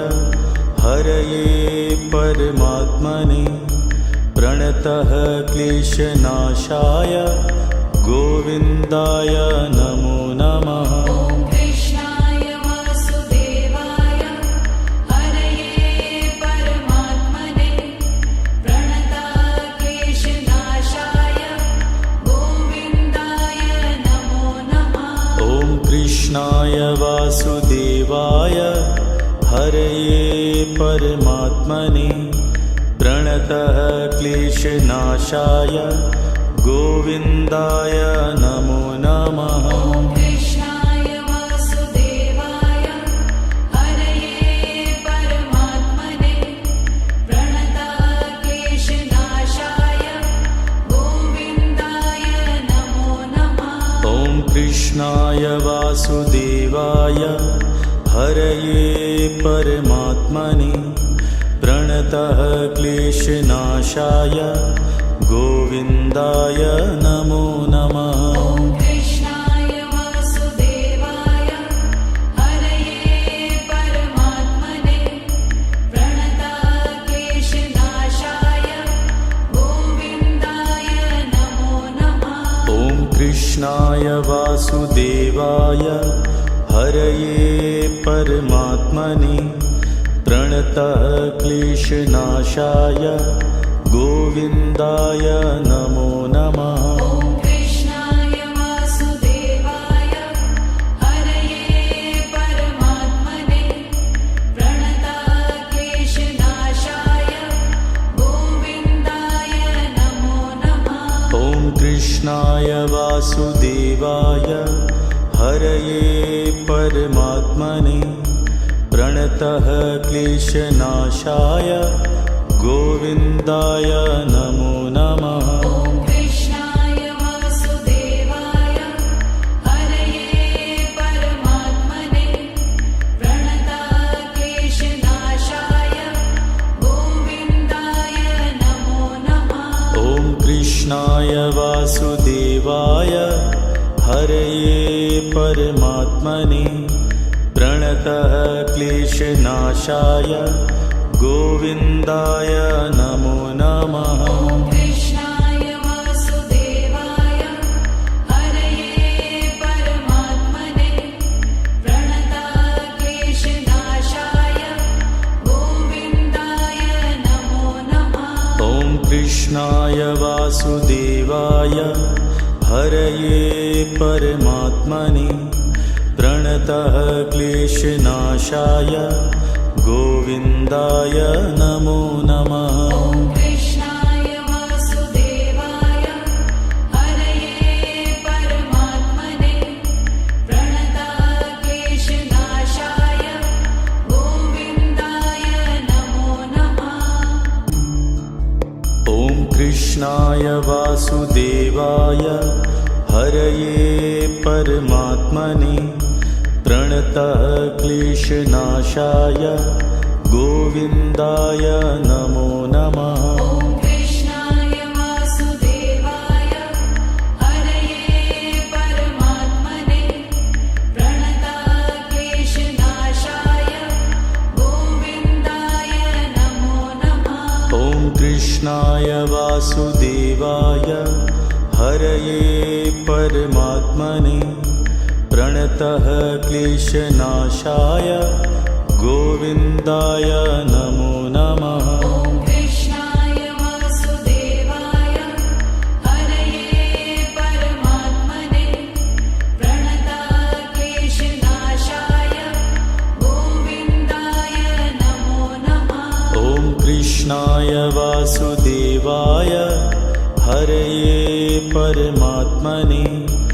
हरये परमात्मने प्रणतः क्लेशनाशाय गोविन्दाय नमो नमः। ॐ कृष्णाय वासुदेवाय हरये परमात्मने प्रणतः क्लेशनाशाय गोविन्दाय नमो नमः। ॐ कृष्णाय वासुदेवाय हरये परमात्मने प्रणतः क्लेशनाशाय गोविन्दाय नमो नमः। ॐ कृष्णाय वासुदेवाय हरये परमात्मने प्रणतः क्लेशनाशाय गोविन्दाय नमो नमः। ॐ कृष्णाय वासुदेवाय हरये परमात्मने प्रणतः क्लेशनाशाय गोविन्दाय नमो नमः। ॐ कृष्णाय वासुदेवाय हरये परमात्मने प्रणतः क्लेशनाशाय गोविन्दाय नमो नमः। ॐ कृष्णाय वासुदेवाय हरये परमात्मने प्रणतः क्लेशनाशाय गोविन्दाय नमो नमः। ॐ कृष्णाय वासुदेवाय हरये परमात्मने प्रणतः क्लेशनाशाय गोविन्दाय नमो नमः। ॐ कृष्णाय वासुदेवाय हरये परमात्मने प्रणतः क्लेशनाशाय गोविन्दाय नमो नमः। ॐ कृष्णाय वासुदेवाय हरये परमात्मने प्रणतः क्लेशनाशाय गोविन्दाय नमो नमः। ॐ कृष्णाय वासुदेवाय हरये परमात्मने प्रणतः क्लेशनाशाय गोविन्दाय नमो नमः। ॐ कृष्णाय वासुदेवाय हरये परमात्मने प्रणतः क्लेशनाशाय गोविन्दाय नमो नमः। ॐ कृष्णाय वासुदेवाय हरये परमात्मने प्रणतः क्लेशनाशाय गोविन्दाय नमो नमः। ॐ कृष्णाय वासुदेवाय हरये परमात्मने प्रणतक्लेशनाशाय गोविन्दाय नमो नमः। ॐ कृष्णाय वासुदेवाय हरये परमात्मने प्रणतः क्लेशनाशाय गोविन्दाय नमो नमः। ॐ कृष्णाय वासुदेवाय हरये परमात्मने प्रणतक्लेशनाशाय गोविन्दाय नमो नमः। ॐ कृष्णाय वासुदेवाय हरये परमात्मने प्रणतः क्लेशनाशाय गोविन्दाय नमो नमः। ॐ कृष्णाय वासुदेवाय हरये परमात्मने प्रणतक्लेशनाशाय गोविन्दाय नमो नमः। ॐ कृष्णाय वासुदेवाय हरये परमात्मने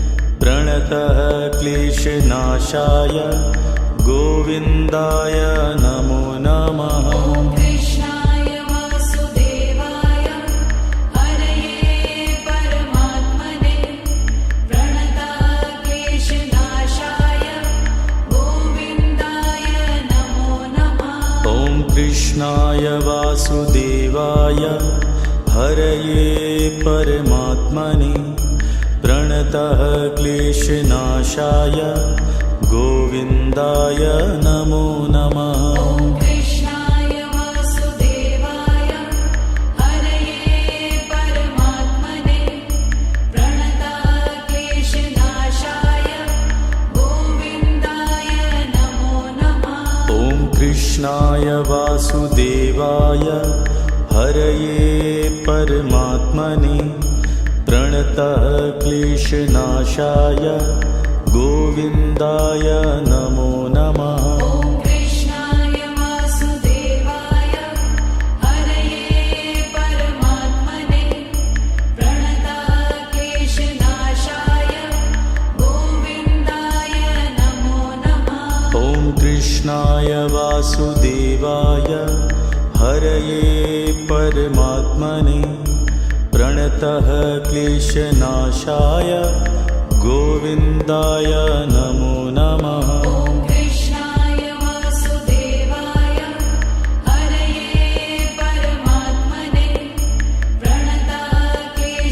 प्रणतः क्लेशनाशाय गोविन्दाय नमो नमः। ॐ कृष्णाय वासुदेवाय हरये परमात्मने प्रणतक्लेशनाशाय गोविन्दाय नमो नमः। ॐ कृष्णाय वासुदेवाय हरये परमात्मने प्रणतः क्लेशनाशाय गोविन्दाय नमो नमः। ॐ कृष्णाय वासुदेवाय हरये परमात्मने प्रणतक्लेशनाशाय गोविन्दाय नमो नमः। ॐ कृष्णाय वासुदेवाय हरये परमात्मने प्रणतः क्लेशनाशाय गोविन्दाय नमो नमः। ॐ कृष्णाय वासुदेवाय हरये परमात्मने प्रणतक्लेशनाशाय गोविन्दाय नमो नमः। ॐ कृष्णाय वासुदेवाय हरये परमात्मने प्रणतः क्लेशनाशाय गोविन्दाय नमो नमः। ॐ कृष्णाय वासुदेवाय हरये परमात्मने प्रणतक्लेशनाशाय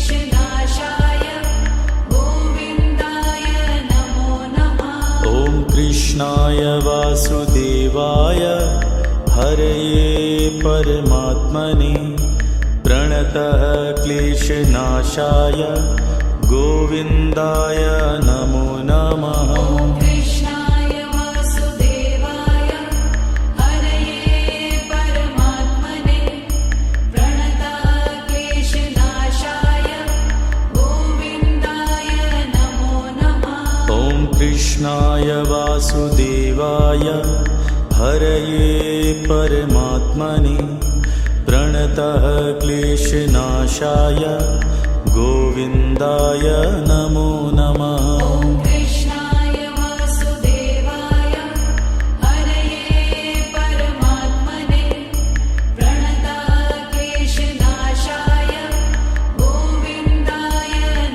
गोविन्दाय नमो नमः। ॐ कृष्णाय वासुदेवाय हरये परमात्मने प्रणतः क्लेशनाशाय गोविन्दाय नमो नमः। ॐ कृष्णाय वासुदेवाय हरये परमात्मने प्रणतक्लेशनाशाय गोविन्दाय नमो नमः। ॐ कृष्णाय वासुदेवाय हरये परमात्मने प्रणतः क्लेशनाशाय गोविन्दाय नमो नमः। ॐ कृष्णाय वासुदेवाय हरये परमात्मने प्रणतक्लेशनाशाय गोविन्दाय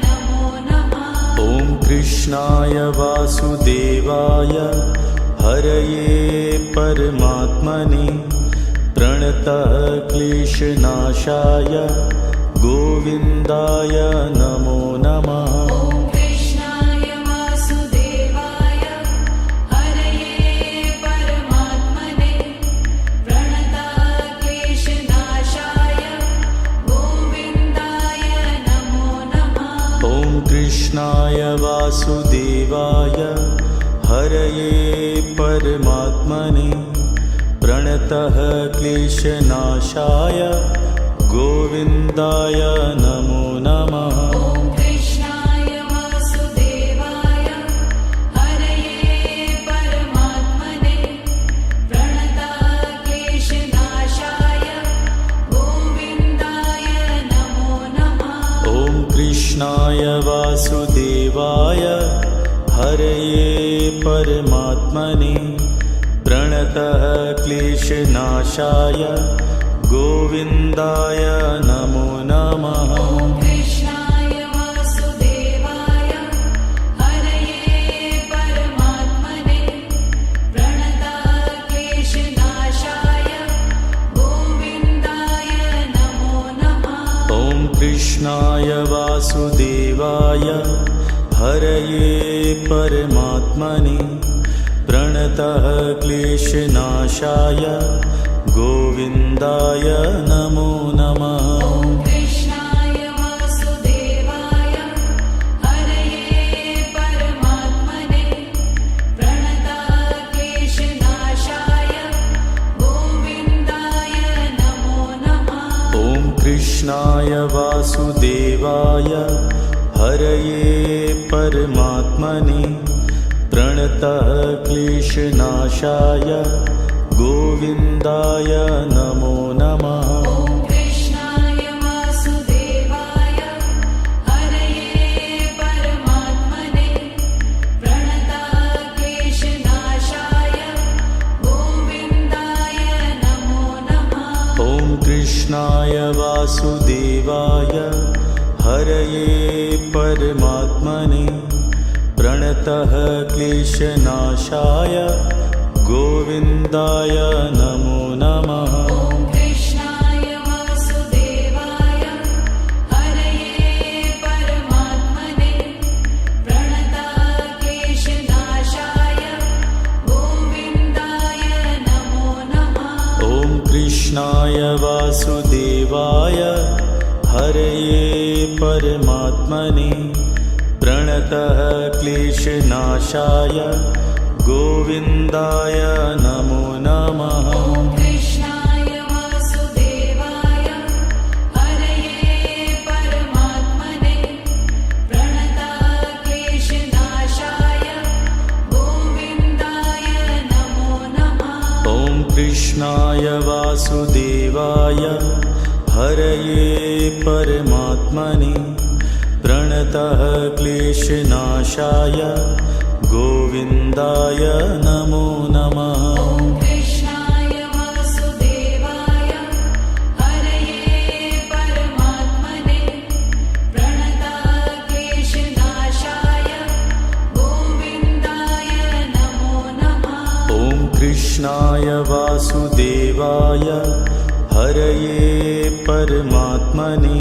नमो नमः। ॐ कृष्णाय वासुदेवाय हरये परमात्मने प्रणतः क्लेशनाशाय गोविन्दाय नमो नमः। ॐ कृष्णाय वासुदेवाय हरये परमात्मने प्रणतक्लेशनाशाय गोविन्दाय नमो नमः। ॐ कृष्णाय वासुदेवाय हरये परमात्मने प्रणतः क्लेशनाशाय गोविन्दाय नमो नमः। ॐ कृष्णाय वासुदेवाय हरये परमात्मने प्रणतक्लेशनाशाय वासुदेवाय हरये परमात्मने प्रणतः क्लेशनाशाय गोविन्दाय नमो नमः। ॐ कृष्णाय वासुदेवाय हरये परमात्मने प्रणतः क्लेशनाशाय गोविन्दाय नमो नमः। ॐ कृष्णाय वासुदेवाय हरये परमात्मने प्रणतः क्लेशनाशाय गोविन्दाय नमो नमः। ॐ कृष्णाय वासुदेवाय हरये परमात्मने प्रणतः क्लेशनाशाय गोविन्दाय नमो नमः। ॐ कृष्णाय वासुदेवाय हरये परमात्मने प्रणतः क्लेशनाशाय गोविन्दाय नमो नमः। ॐ कृष्णाय वासुदेवाय हरये परमात्मने प्रणतः क्लेशनाशाय गोविन्दाय नमो नमः। ॐ कृष्णाय वासुदेवाय हरये परमात्मने प्रणतः क्लेशनाशाय गोविन्दाय नमो नमः। ॐ कृष्णाय वासुदेवाय हरये परमात्मने प्रणतः क्लेशनाशाय गोविन्दाय नमो नमः। ॐ कृष्णाय वासुदेवाय हरये परमात्मने प्रणतः क्लेशनाशाय गोविन्दाय नमो नमः। ॐ कृष्णाय वासुदेवाय हरये परमात्मने प्रणतः क्लेशनाशाय गोविन्दाय नमो नमः। ॐ कृष्णाय वासुदेवाय हरये परमात्मने प्रणतः क्लेशनाशाय गोविन्दाय नमो नमः। ॐ कृष्णाय वासुदेवाय हरये परमात्मने प्रणतः क्लेशनाशाय गोविन्दाय नमो नमः। ॐ कृष्णाय वासुदेवाय हरये परमात्मने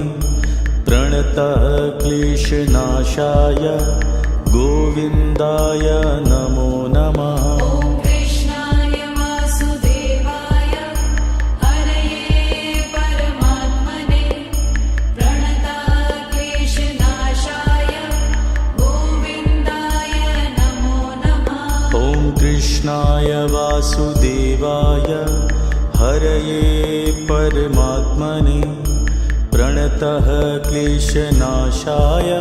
प्रणतः क्लेशनाशाय गोविन्दाय नमो नमः। ॐ कृष्णाय वासुदेवाय हरये परमात्मने प्रणतः क्लेशनाशाय गोविन्दाय नमो नमः। ॐ कृष्णाय वासुदेवाय हरये परमात्मने प्रणतः क्लेशनाशाय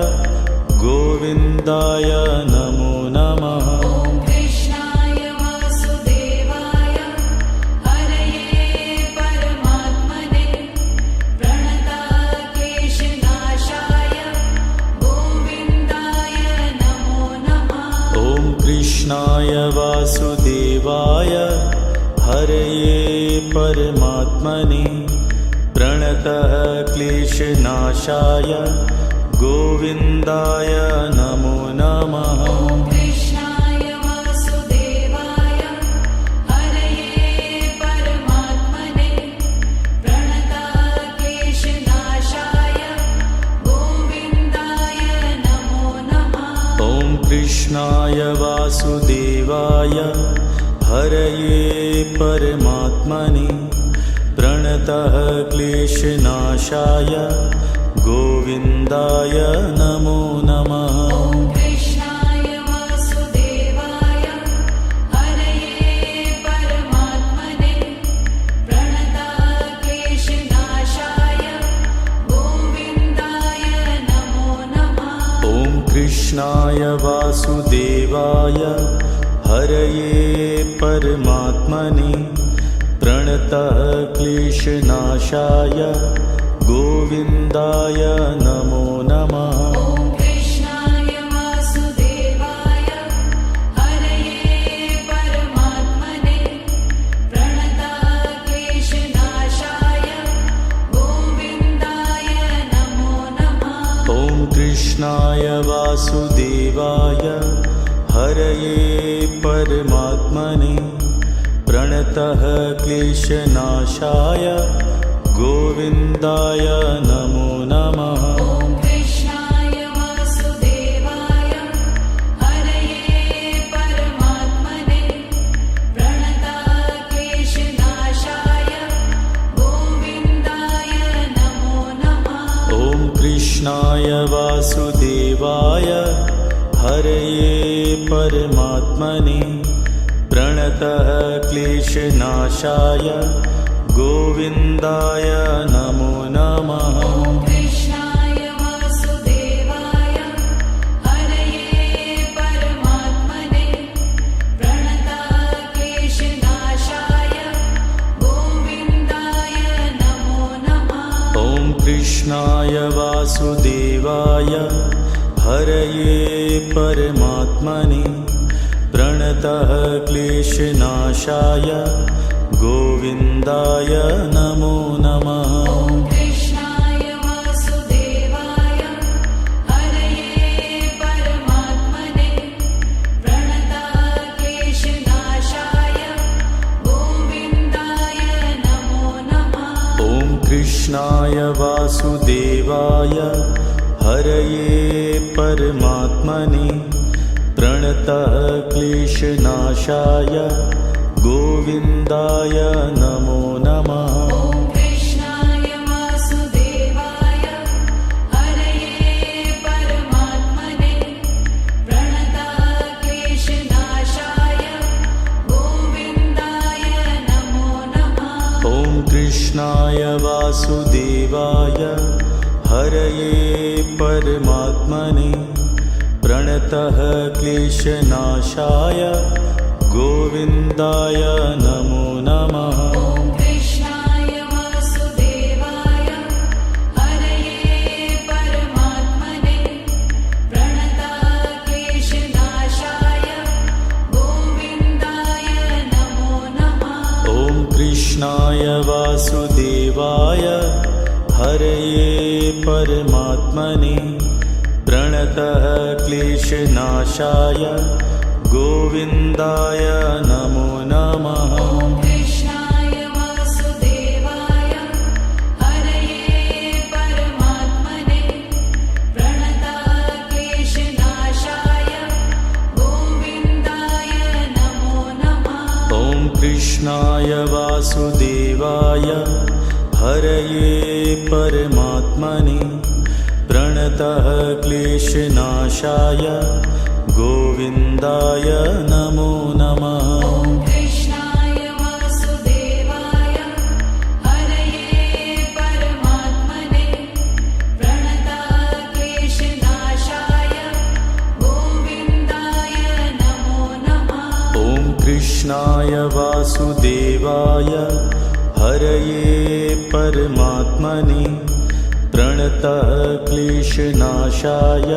गोविन्दाय नमो नमः। ॐ कृष्णाय वासुदेवाय हरये परमात्मने प्रणतः क्लेशनाशाय गोविन्दाय नमो नमः। ॐ कृष्णाय वासुदेवाय हरये परमात्मने प्रणतः क्लेशनाशाय गोविन्दाय नमो नमः। ॐ कृष्णाय वासुदेवाय हरये परमात्मने प्रणतः क्लेशनाशाय गोविन्दाय नमो नमः। ॐ कृष्णाय वासुदेवाय हरये परमात्मने प्रणतः क्लेशनाशाय गोविन्दाय नमो नमः। ॐ कृष्णाय वासुदेवाय हरये परमात्मने प्रणतः क्लेशनाशाय गोविन्दाय नमो नमः। ॐ कृष्णाय वासुदेवाय हरये परमात्मने प्रणतः क्लेशनाशाय गोविन्दाय नमो नमः। ॐ कृष्णाय वासुदेवाय हरये परमात्मने प्रणतः क्लेशनाशाय गोविन्दाय नमो नमः। ॐ कृष्णाय वासुदेवाय हरये परमात्मने प्रणतः क्लेशनाशाय गोविन्दाय नमो नमः। ॐ कृष्णाय वासुदेवाय हरये परमात्मने प्रणतः क्लेशनाशाय गोविन्दाय नमो नमः। ॐ कृष्णाय वासुदेवाय हरये परमात्मने प्रणतः क्लेशनाशाय गोविन्दाय नमो नमः। ॐ कृष्णाय वासुदेवाय हरये परमात्मने प्रणतः क्लेशनाशाय गोविन्दाय नमो नमः। ॐ कृष्णाय वासुदेवाय हरये परमात्मने प्रणतः क्लेशनाशाय गोविन्दाय नमो नमः। ॐ कृष्णाय वासुदेवाय हरये परमात्मने प्रणतः क्लेशनाशाय गोविन्दाय नमो नमः। ॐ कृष्णाय वासुदेवाय हरये परमात्मने प्रणतः क्लेशनाशाय गोविन्दाय नमो नमः। ॐ कृष्णाय वासुदेवाय हरये परमात्मने प्रणतः क्लेशनाशाय गोविन्दाय नमो नमः। ॐ कृष्णाय वासुदेवाय हरये परमात्मने प्रणतः क्लेशनाशाय गोविन्दाय नमो नमः। ॐ कृष्णाय वासुदेवाय हरये परमात्मने प्रणतः क्लेशनाशाय गोविन्दाय नमो नमः। ॐ कृष्णाय वासुदेवाय हरये परमात्मने प्रणतः क्लेशनाशाय गोविन्दाय नमो नमः। ॐ कृष्णाय वासुदेवाय हरये परमात्मने प्रणतः क्लेशनाशाय गोविन्दाय नमो नमः। ॐ कृष्णाय वासुदेवाय हरये परमात्मने प्रणतः क्लेशनाशाय गोविन्दाय नमो नमः। ॐ कृष्णाय वासुदेवाय हरये परमात्मने प्रणतः क्लेशनाशाय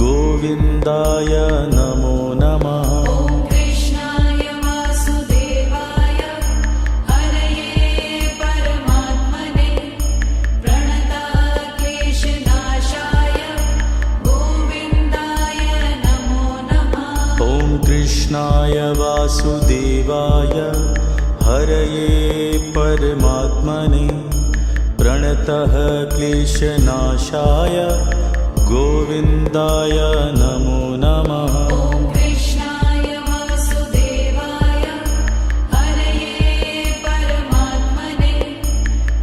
गोविन्दाय नमो नमः। ॐ कृष्णाय वासुदेवाय हरये परमात्मने प्रणतः क्लेशनाशाय गोविन्दाय नमो नमः। ॐ कृष्णाय वासुदेवाय हरये परमात्मने प्रणतः क्लेशनाशाय गोविन्दाय नमो नमः। ॐ कृष्णाय वासुदेवाय हरये परमात्मने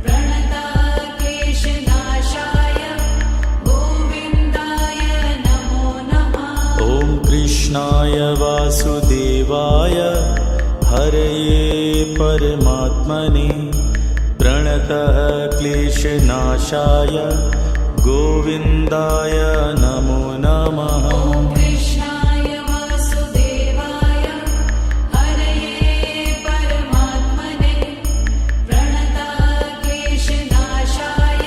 प्रणतः क्लेशनाशाय गोविन्दाय नमो नमः। ॐ कृष्णाय वासुदेवाय हरये परमात्मने प्रणतः क्लेशनाशाय गोविन्दाय नमो नमः। ॐ कृष्णाय वासुदेवाय हरये परमात्मने प्रणतः क्लेशनाशाय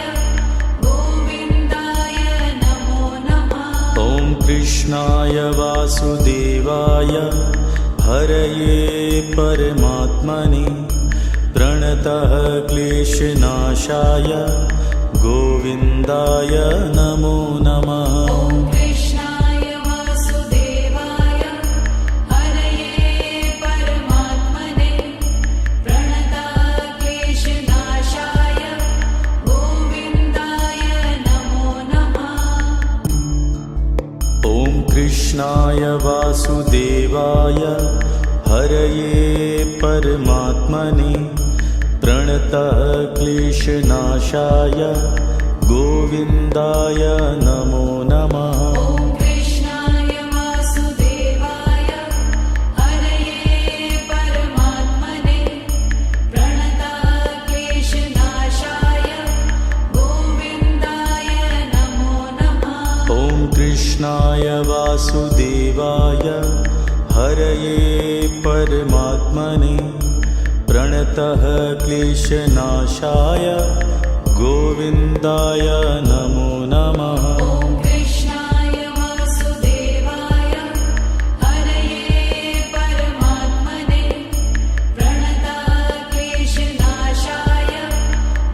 गोविन्दाय नमो नमः। ॐ कृष्णाय वासुदेवाय हरये परमात्मने प्रणतः क्लेशनाशाय गोविन्दाय नमो नमः। ॐ कृष्णाय ॐ कृष्णाय वासुदेवाय हरये परमात्मने प्रणतः क्लेशनाशाय गोविन्दाय नमो नमः। ॐ कृष्णाय वासुदेवाय हरये परमात्मने प्रणतः क्लेशनाशाय गोविन्दाय नमो नमः। ॐ कृष्णाय वासुदेवाय हरये परमात्मने प्रणतः क्लेशनाशाय गोविन्दाय नमो नमः। ॐ कृष्णाय वासुदेवाय हरये परमात्मने प्रणतः क्लेशनाशाय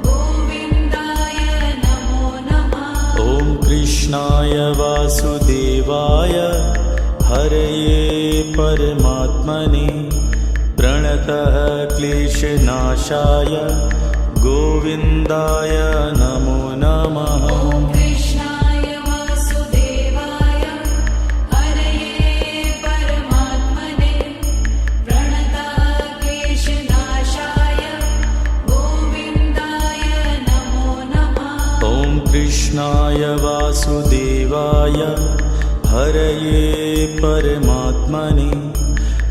गोविन्दाय नमो नमः। ॐ कृष्णाय वासुदेवाय हरये परमात्मने प्रणतः क्लेशनाशाय गोविन्दाय नमो नमः। ॐ कृष्णाय वासुदेवाय हरये परमात्मने प्रणतः क्लेशनाशाय गोविन्दाय नमो नमः। ॐ कृष्णाय वासुदेवाय हरये परमात्मने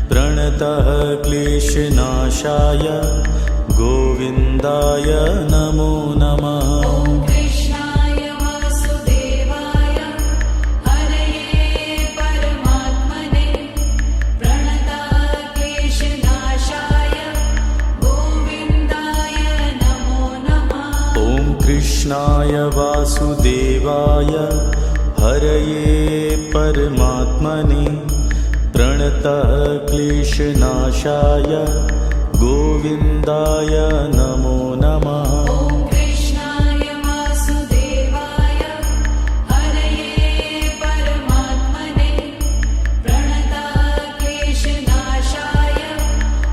प्रणतः क्लेशनाशाय गोविन्दाय नमो नमः। ॐ कृष्णाय वासुदेवाय हरये परमात्मने प्रणतः क्लेशनाशाय गोविन्दाय नमो नमः। ॐ कृष्णाय वासुदेवाय हरये परमात्मने प्रणतः क्लेशनाशाय गोविन्दाय नमो नमः। ॐ कृष्णाय वासुदेवाय हरये परमात्मने प्रणतः क्लेशनाशाय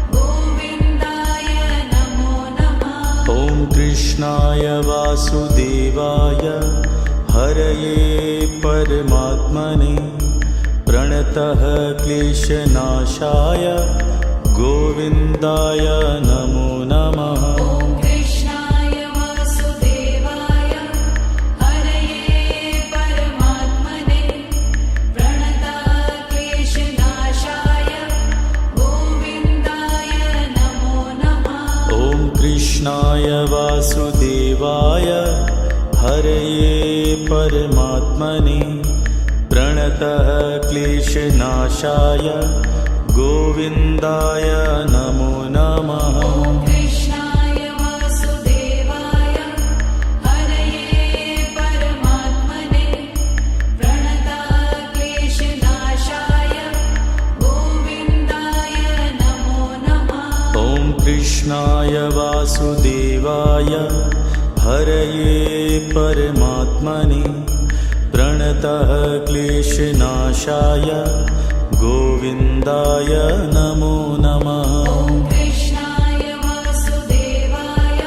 गोविन्दाय नमो नमः। ॐ कृष्णाय वासुदेवाय हरये परमात्मने प्रणतः क्लेशनाशाय गोविन्दाय नमो नमः। ॐ कृष्णाय वासुदेवाय हरये परमात्मने प्रणतः क्लेशनाशाय गोविन्दाय नमो नमः। ॐ कृष्णाय वासुदेवाय हरये परमात्मने प्रणतः क्लेशनाशाय गोविन्दाय नमो नमः। ॐ कृष्णाय वासुदेवाय हरये परमात्मने प्रणतः क्लेशनाशाय गोविन्दाय नमो नमः। ॐ कृष्णाय वासुदेवाय हरये परमात्मने प्रणतः क्लेशनाशाय गोविन्दाय नमो नमः। ॐ कृष्णाय वासुदेवाय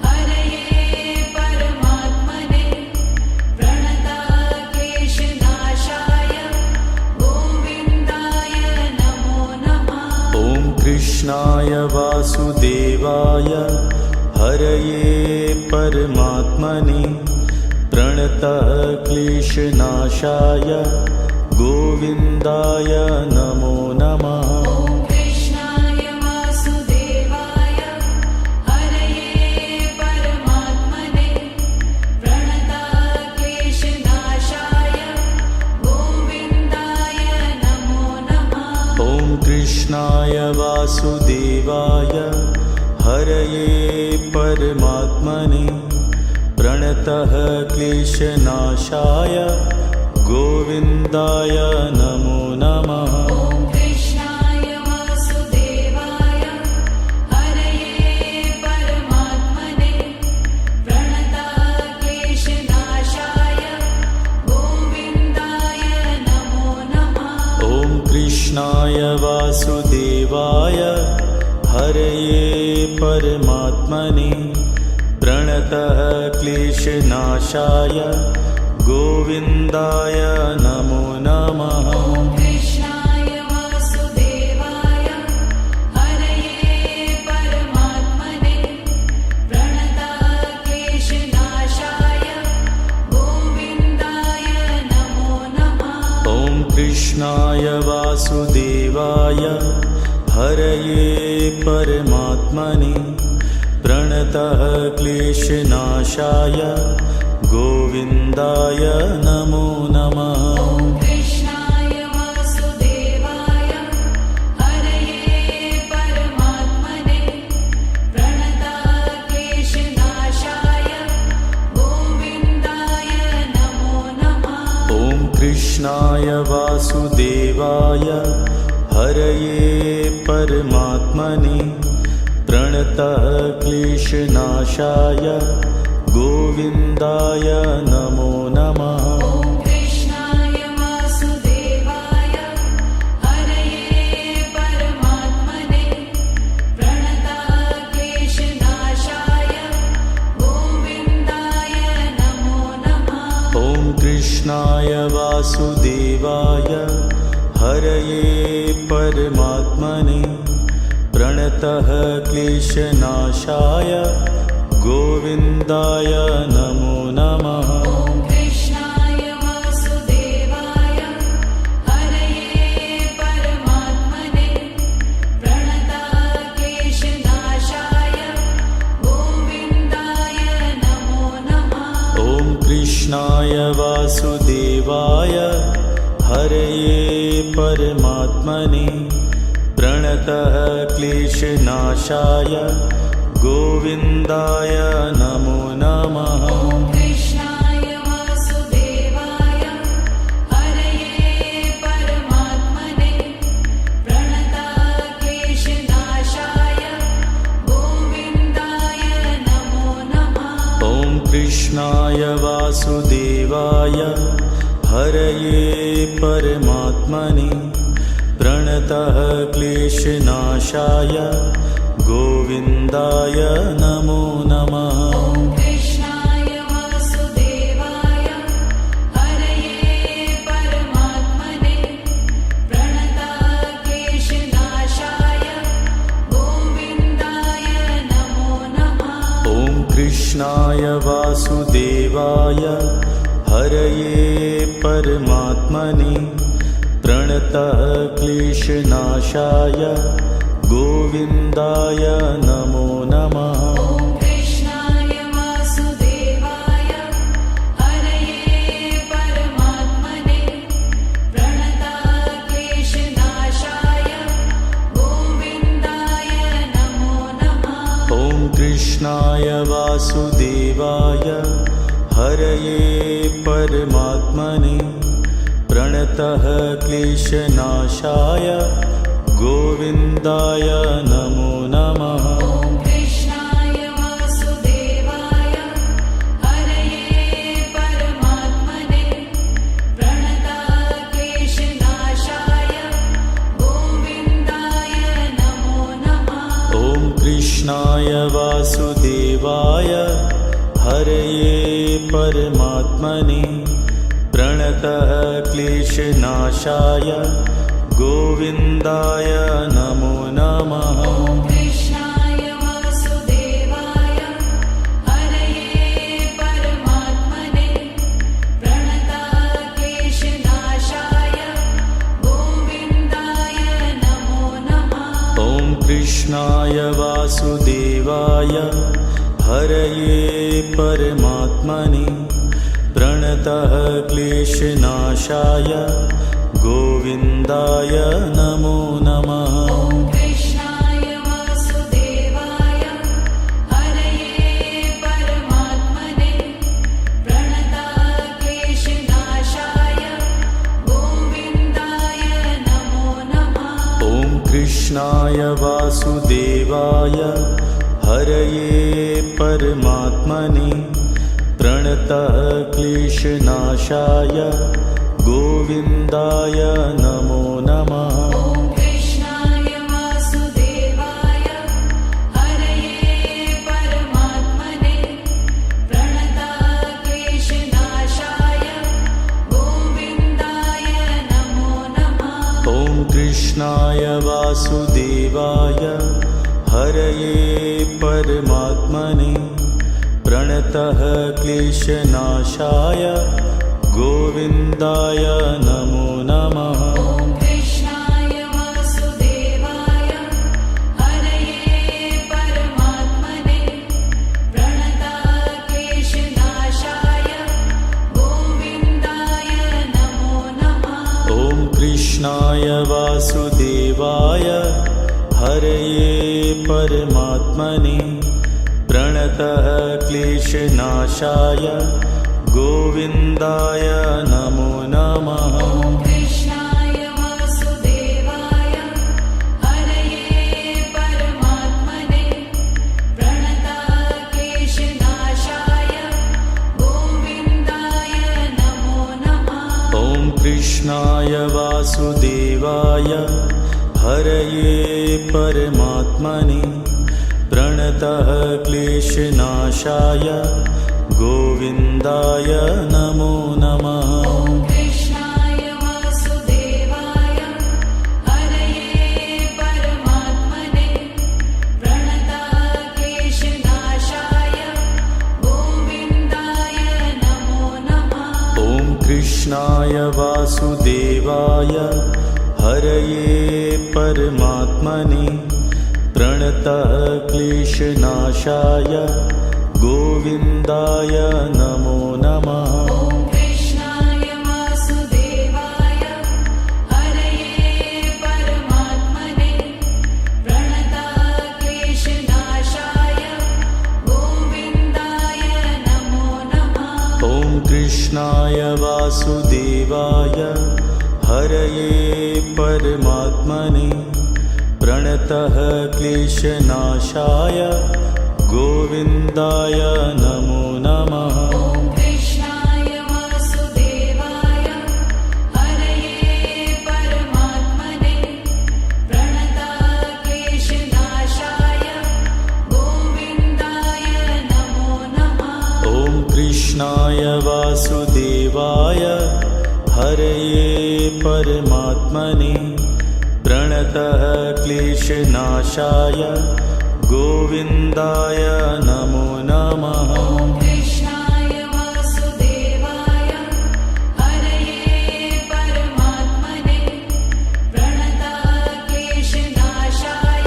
हरये परमात्मने प्रणतः क्लेशनाशाय गोविन्दाय नमो नमः। ॐ कृष्णाय वासुदेवाय हरये परमात्मने प्रणतः क्लेशनाशाय गोविन्दाय नमो नमः। ॐ कृष्णाय वासुदेवाय हरये परमात्मने प्रणतः क्लेशनाशाय गोविन्दाय नमो नमः। ॐ कृष्णाय वासुदेवाय हरये परमात्मने प्रणतः क्लेशनाशाय गोविन्दाय नमो नमः। ॐ कृष्णाय वासुदेवाय हरये परमात्मने प्रणतः क्लेशनाशाय गोविन्दाय नमो नमः। ॐ कृष्णाय वासुदेवाय हरये परमात्मने प्रणतः क्लेशनाशाय गोविन्दाय नमो कृष्णाय वासुदेवाय हरये परमात्मने प्रणतः क्लेशनाशाय गोविन्दाय नमो नमः। ॐ कृष्णाय वासुदेवाय हरये परमात्मने प्रणतः क्लेशनाशाय गोविन्दाय नमो नमः। ॐ कृष्णाय वासुदेवाय हरये परमात्मने प्रणतः क्लेशनाशाय गोविन्दाय नमो नमः। ॐ कृष्णाय वासुदेवाय हरये परमात्मने प्रणतः क्लेशनाशाय गोविन्दाय नमो नमः। ॐ कृष्णाय वासुदेवाय हरये परमात्मने प्रणतः क्लेशनाशाय गोविन्दाय नमो नमः। ॐ कृष्णाय वासुदेवाय हरये परमात्मने प्रणतः क्लेशनाशाय गोविन्दाय नमो नमः। ॐ कृष्णाय वासुदेवाय हरये परमात्मने प्रणतः क्लेशनाशाय गोविन्दाय नमो नमः। ॐ कृष्णाय वासुदेवाय हरये परमात्मने प्रणतः क्लेशनाशाय गोविन्दाय नमो नमः। ॐ कृष्णाय वासुदेवाय हरये परमात्मने प्रणतः क्लेशनाशाय गोविन्दाय नमो नमः। ॐ कृष्णाय वासुदेवाय हरये परमात्मने प्रणतः क्लेशनाशाय गोविन्दाय नमो नमः। ॐ कृष्णाय वासुदेवाय हरये परमात्मने प्रणतः क्लेशनाशाय गोविन्दाय नमो नमः। ॐ कृष्णाय वासुदेवाय हरये परमात्मने प्रणतः क्लेशनाशाय गोविन्दाय नमो नमः। ॐ कृष्णाय वासुदेवाय हरये परमात्मने प्रणतः क्लेशनाशाय गोविन्दाय नमो नमः। ॐ कृष्णाय वासुदेवाय हरये परमात्मने प्रणतः क्लेशनाशाय गोविन्दाय नमो नमः। ॐ कृष्णाय वासुदेवाय हरये परमात्मने प्रणतः क्लेशनाशाय गोविन्दाय नमो नमः। ॐ कृष्णाय वासुदेवाय हरये परमात्मने प्रणतः क्लेशनाशाय गोविन्दाय नमो नमः। ॐ कृष्णाय वासुदेवाय हरये परमात्मने प्रणतः क्लेशनाशाय गोविन्दाय नमो नमः। ॐ कृष्णाय वासुदेवाय हरये परमात्मने प्रणतः क्लेशनाशाय गोविन्दाय नमो नमः। ॐ कृष्णाय वासुदेवाय हरये परमात्मने प्रणतः क्लेशनाशाय गोविन्दाय नमो नमः। ॐ कृष्णाय वासुदेवाय हरये परमात्मने प्रणतः क्लेशनाशाय गोविन्दाय नमो नमः। ॐ कृष्णाय वासुदेवाय हरये परमात्मने प्रणतः क्लेशनाशाय गोविन्दाय नमो नमः। ॐ कृष्णाय वासुदेवाय हरये परमात्मने प्रणतः क्लेशनाशाय गोविन्दाय नमो नमः। ॐ कृष्णाय वासुदेवाय हरये परमात्मने प्रणतः क्लेशनाशाय गोविन्दाय नमो नमः। ॐ कृष्णाय वासुदेवाय हरये परमात्मने प्रणतः क्लेशनाशाय गोविन्दाय नमो नमः। ॐ कृष्णाय वासुदेवाय हरये परमात्मने प्रणतः क्लेशनाशाय गोविन्दाय नमो नमः। ॐ कृष्णाय वासुदेवाय हरये परमात्मने प्रणतः क्लेशनाशाय गोविन्दाय नमो नमः। ॐ कृष्णाय वासुदेवाय हरये परमात्मने प्रणतः क्लेशनाशाय गोविन्दाय नमो नमः। ॐ कृष्णाय वासुदेवाय हरये परमात्मने प्रणतः क्लेशनाशाय गोविन्दाय नमो नमः। ॐ कृष्णाय वासुदेवाय हरये परमात्मने प्रणतः क्लेशनाशाय गोविन्दाय नमो नमः। ॐ कृष्णाय वासुदेवाय हरये परमात्मने प्रणतः क्लेशनाशाय गोविन्दाय नमो नमः। ॐ कृष्णाय वासुदेवाय हरये परमात्मने प्रणतः क्लेशनाशाय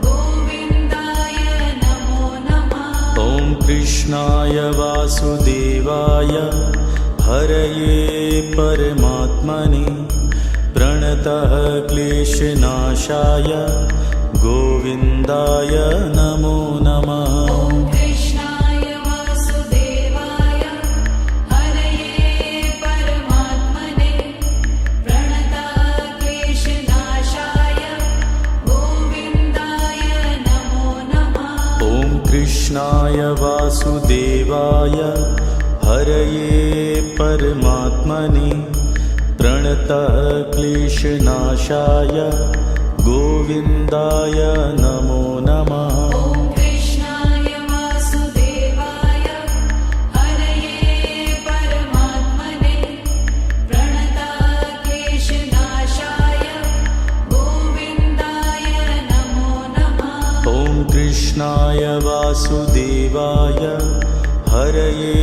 गोविन्दाय नमो नमः। ॐ कृष्णाय वासुदेवाय हरये परमात्मने प्रणतः क्लेशनाशाय गोविन्दाय नमो नमः। ॐ कृष्णाय वासुदेवाय हरये परमात्मने प्रणतः क्लेशनाशाय गोविन्दाय नमो नमः। ॐ कृष्णाय वासुदेवाय हरये परमात्मने प्रणतः क्लेशनाशाय गोविन्दाय नमो नमः। ॐ कृष्णाय वासुदेवाय हरये परमात्मने प्रणतः क्लेशनाशाय गोविन्दाय नमो नमः। ॐ कृष्णाय वासुदेवाय हरये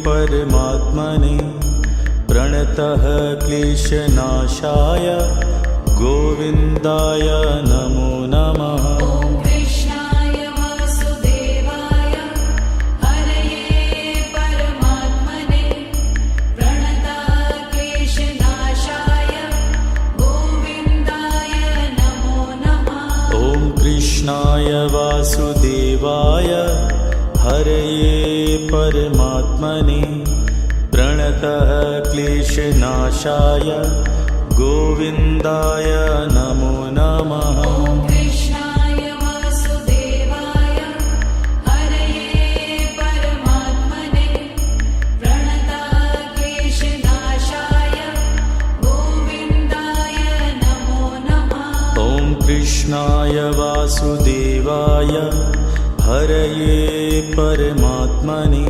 परमात्मने प्रणतः क्लेशनाशाय गोविन्दाय नमो नमः। ॐ कृष्णाय वासुदेवाय हरये परमात्मने प्रणतः क्लेशनाशाय गोविन्दाय नमो नमः। ॐ कृष्णाय वासुदेवाय हरये परमात्मने प्रणतः क्लेशनाशाय गोविन्दाय नमो नमः। ॐ कृष्णाय वासुदेवाय हरये परमात्मने प्रणतः क्लेशनाशाय गोविन्दाय नमो नमः। ॐ कृष्णाय वासुदेवाय हरये परमात्मने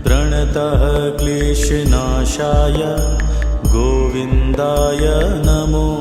प्रणतः क्लेशनाशाय गोविन्दाय नमो